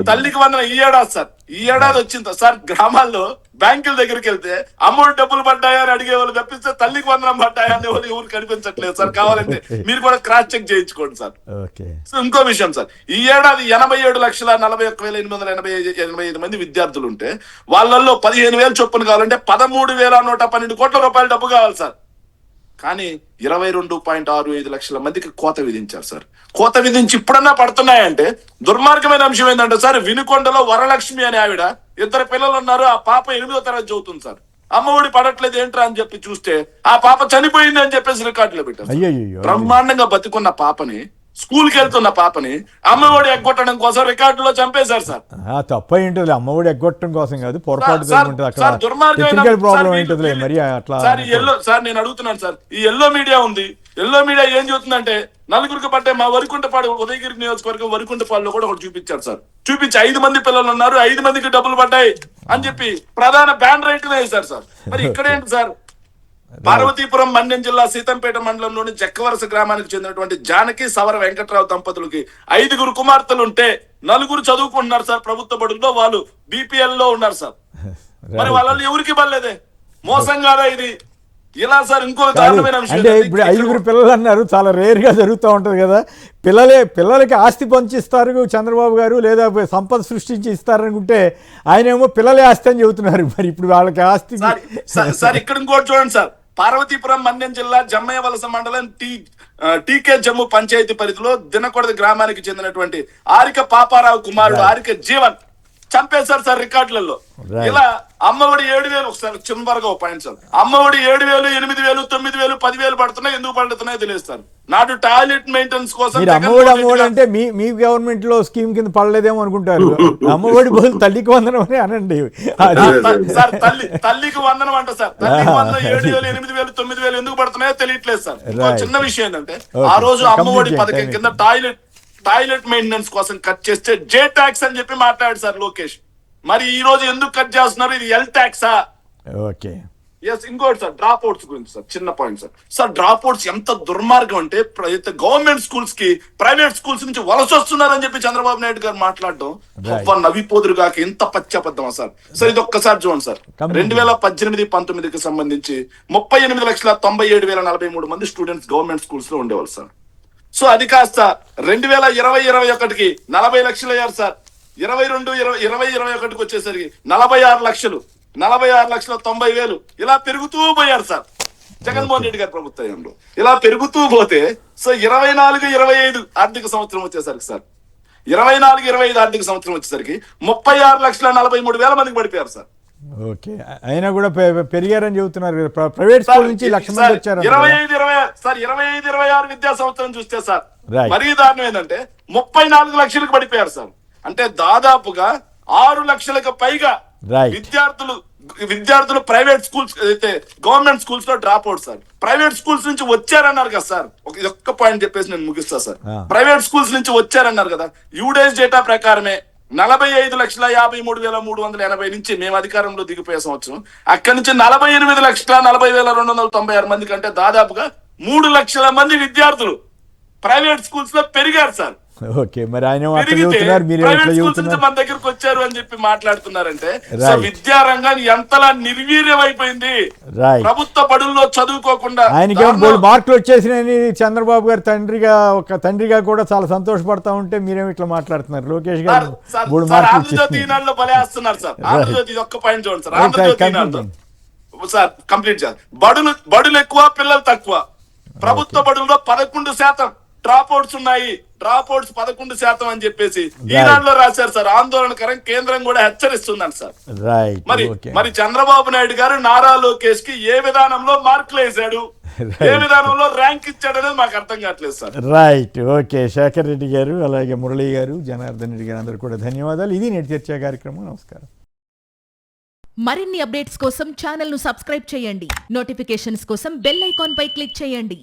తల్లికి వందనం ఈ ఏడాది సార్. ఈ ఏడాది వచ్చింది సార్. గ్రామాల్లో బ్యాంకుల దగ్గరికి వెళ్తే అమౌంట్ డబ్బులు పడ్డాయా అని అడిగే వాళ్ళు తప్పిస్తే తల్లికి వందనం పడ్డాయా అనే వాళ్ళు ఎవరు కనిపించట్లేదు సార్. కావాలంటే మీరు కూడా క్రాస్ చెక్ చేయించుకోండి సార్. ఇంకో విషయం సార్, ఈ ఏడాది 87,41,885 మంది విద్యార్థులు ఉంటే వాళ్ళల్లో 15,000 చొప్పున కావాలంటే 13,112 కోట్ల రూపాయల డబ్బు కావాలి సార్. కానీ 22.65 లక్షల మందికి కోత విధించారు సార్. కోత విధించి ఇప్పుడన్నా పడుతున్నాయంటే దుర్మార్గమైన అంశం ఏంటంటే సార్, వినుకొండలో వరలక్ష్మి అనే ఆవిడ 2 పిల్లలు ఉన్నారు. ఆ పాప 8వ తరగతి చదువుతుంది సార్. అమ్మఒడి పడట్లేదు ఏంట్రా అని చెప్పి చూస్తే ఆ పాప చనిపోయింది అని చెప్పేసి రికార్డులో పెట్టారు. అయ్యో బ్రహ్మాండంగా బతికున్న పాపని, స్కూల్ కి వెళ్తున్న పాపని అమ్మఒడి ఎగ్గొట్టడం కోసం రికార్డులో చంపేశారు సార్. తప్ప ఏంటది, అమ్మఒడి ఎగ్గొట్టడం కోసం కాదు, పొరపాటు సార్, ఉంటుంది అక్కడ, సార్, దుర్మార్గమైన- టెక్నికల్ ప్రాబ్లం సార్, ఏంటది మరి అట్లా. సార్ ఈ సార్ నేను అడుగుతున్నాను సార్, ఈ ఎల్లో మీడియా ఉంది, ఎల్లో మీడియా ఏం చెబుతుందంటే నలుగురికి పట్టే మా వరికుంటపాడు ఉదయగిరి నియోజకవర్గం వరికుంటపాడులో కూడా ఒకటి చూపించారు సార్. చూపించి 5 మంది పిల్లలు ఉన్నారు, 5 మందికి డబ్బులు పడ్డాయి అని చెప్పి ప్రధాన బ్యాన్ రైట్ వేశారు సార్. మరి ఇక్కడేంటి సార్, పార్వతీపురం మన్యం జిల్లా సీతంపేట మండలంలోని జక్కవరస గ్రామానికి చెందినటువంటి జానకి సవర వెంకట్రావు దంపతులకి 5 కుమార్తెలుంటే 4 చదువుకుంటున్నారు సార్ ప్రభుత్వ బడుల్లో, వాళ్ళు బీపీఎల్ లో ఉన్నారు సార్. మరి వాళ్ళని ఎవరికి ఇవ్వలేదే, మోసం కాదా ఇది? ఇలా సార్ ఇంకో దారుణమైన విషయం అంటే ఇప్పుడు 5 పిల్లలు అన్నారు, చాలా రేర్ గా జరుగుతూ ఉంటది కదా. పిల్లలకి ఆస్తి పంచిస్తారు చంద్రబాబు గారు, లేదా సంపద సృష్టించి ఇస్తారనుకుంటే ఆయన ఏమో పిల్లలే ఆస్తి అని చెబుతున్నారు. మరి ఇప్పుడు వాళ్ళకి ఆస్తి సార్ ఇక్కడ ఇంకోటి చూడండి సార్, పార్వతీపురం మన్యం జిల్లా జమ్మయ్య వలస మండలం టీకే జమ్ము పంచాయతీ పరిధిలో దినకొడది గ్రామానికి చెందినటువంటి ఆరిక పాపారావు కుమారుడు ఆరిక జీవన్ చంపేశారు సార్ రికార్డులలో. ఇలా అమ్మఒడి 7,000, ఒకసారి చిన్నగా ఒక పాయింట్ సార్, అమ్మఒడి 7,000, 8,000, 9,000, 10,000 పడుతున్నాయి, ఎందుకు పడుతున్నాయో తెలియదు. నాడు టాయిలెట్ మెయింటెనెన్స్ కోసం అమ్మఒడి అంటే మీ గవర్నమెంట్ లో స్కీమ్ కింద పడలేదేమో అనుకుంటారు. అమ్మఒడి బదులు తల్లికి వందనం అని అనండి. సార్ తల్లికి వందనం అంట సార్, తల్లికి వందనం 7,000, 8,000, 9,000 ఎందుకు పడుతున్నాయో తెలియట్లేదు సార్. ఇంకో చిన్న విషయం ఏంటంటే ఆ రోజు అమ్మఒడి పథకం కింద టాయిలెట్ మెయింటెనెన్స్ కోసం కట్ చేస్తే జే ట్యాక్స్ అని చెప్పి మాట్లాడాడు సార్ లోకేష్. మరి ఈ రోజు ఎందుకు కట్ చేస్తున్నారు, ఇది ఎల్ ట్యాక్సా? ఓకే, ఇంకోటి సార్ డ్రాప్ అవుట్స్ గురించి సార్ చిన్న పాయింట్ సార్. డ్రాప్ అవుట్స్ ఎంత దుర్మార్గం అంటే గవర్నమెంట్ స్కూల్స్ కి ప్రైవేట్ స్కూల్స్ నుంచి వలస వస్తున్నారని చెప్పి చంద్రబాబు నాయుడు గారు మాట్లాడడం నవ్విపోదురుగాక ఎంత పచ్చబద్ధమా సార్. సార్ ఇది ఒక్కసారి చూడండి సార్, 2018-19కి సంబంధించి 38,97,043 మంది స్టూడెంట్స్ గవర్నమెంట్ స్కూల్స్ లో ఉండేవాళ్ళు సార్. సో అది కాస్త 2020-21కి 40 లక్షలు అయ్యారు సార్. 22-20-21కి వచ్చేసరికి 46 లక్షలు, 46,90,000 ఇలా పెరుగుతూ పోయారు సార్ జగన్మోహన్ రెడ్డి గారి ప్రభుత్వంలో. ఇలా పెరుగుతూ పోతే సో 24-25 ఆర్థిక సంవత్సరం వచ్చేసరికి సార్, 24-25 ఆర్థిక సంవత్సరం వచ్చేసరికి 36,43,000 మందికి పడిపోయారు సార్. ఓకే, అయినా కూడా పెరిగారని చెబుతున్నారు. ప్రైవేట్ స్కూల్ నుంచి 1,00,000 మంది వచ్చారు. 25-26 విద్యా సంవత్సరం చూస్తే సార్ మరీ దారుణం ఏంటంటే 34 లక్షలకు పడిపోయారు సార్. అంటే దాదాపుగా 6 లక్షలకు పైగా విద్యార్థులు ప్రైవేట్ స్కూల్స్ అయితే గవర్నమెంట్ స్కూల్స్ లో drop out sir. Private schools నుంచి వచ్చారన్నారు కదా సార్, ఒక్క పాయింట్ చెప్పేసి నేను ముగిస్తా సార్. ప్రైవేట్ స్కూల్స్ నుంచి వచ్చారన్నారు కదా, యూడేస్ డేటా ప్రకారమే 45,53,380 నుంచి మేము అధికారంలో దిగిపోయే సంవత్సరం, అక్కడి నుంచి 48,40,296 మంది కంటే దాదాపుగా 3 లక్షల మంది విద్యార్థులు ప్రైవేట్ స్కూల్స్ లో పెరిగారు సార్. ఓకే, మరి ఆయన మన దగ్గరకు వచ్చారు అని చెప్పి మాట్లాడుతున్నారంటే విద్యారంగం ఎంతలా నిర్వీర్యం అయిపోయింది. ప్రభుత్వ బడుల్లో చదువుకోకుండా ఆయనకి మార్కులు వచ్చేసినాయని చంద్రబాబు గారు తండ్రిగా కూడా చాలా సంతోషపడతా ఉంటే మీరేమి ఇట్లా మాట్లాడుతున్నారు? లోకేష్ గారు ఆంధ్రజ్యోతి ఈనాడులో బలేస్తున్నారు సార్. ఆంధ్రజ్యోతి ఒక్క పాయింట్ చూడండి సార్, ఆంధ్రజ్యోతి ఈనాడులో సార్ కంప్లీట్ చేయాలి. బడులు ఎక్కువ, పిల్లలు తక్కువ. ప్రభుత్వ బడుల్లో 11% డ్రాప్ అవుట్స్ ఉన్నాయి, డ్రాప్ అవుట్స్ 11% అని చెప్పేసి ఈనాడులో రాశారు సార్. ఆందోళనకరం, కేంద్రం కూడా హెచ్చరిస్తుందండి సార్. మరి చంద్రబాబు నాయుడు గారు నారా లోకేష్ కి ఏ విధానంలో మార్కులు వేశాడు, ఏ విధానంలో ర్యాంక్ ఇచ్చాడు అనేది మాకు అర్థం కావట్లేదు sir. Right, okay. Shekhar Reddy garu, అలాగే మురళి గారు, జనార్దన్ రెడ్డి గారు అందరూ కూడా ధన్యవాదాలు. ఇది నేటి చర్చా కార్యక్రమం. నమస్కారం. మరిన్ని అప్డేట్స్ కోసం ఛానల్ ను సబ్స్క్రైబ్ చేయండి. నోటిఫికేషన్స్ కోసం బెల్ ఐకాన్ పై క్లిక్ చేయండి.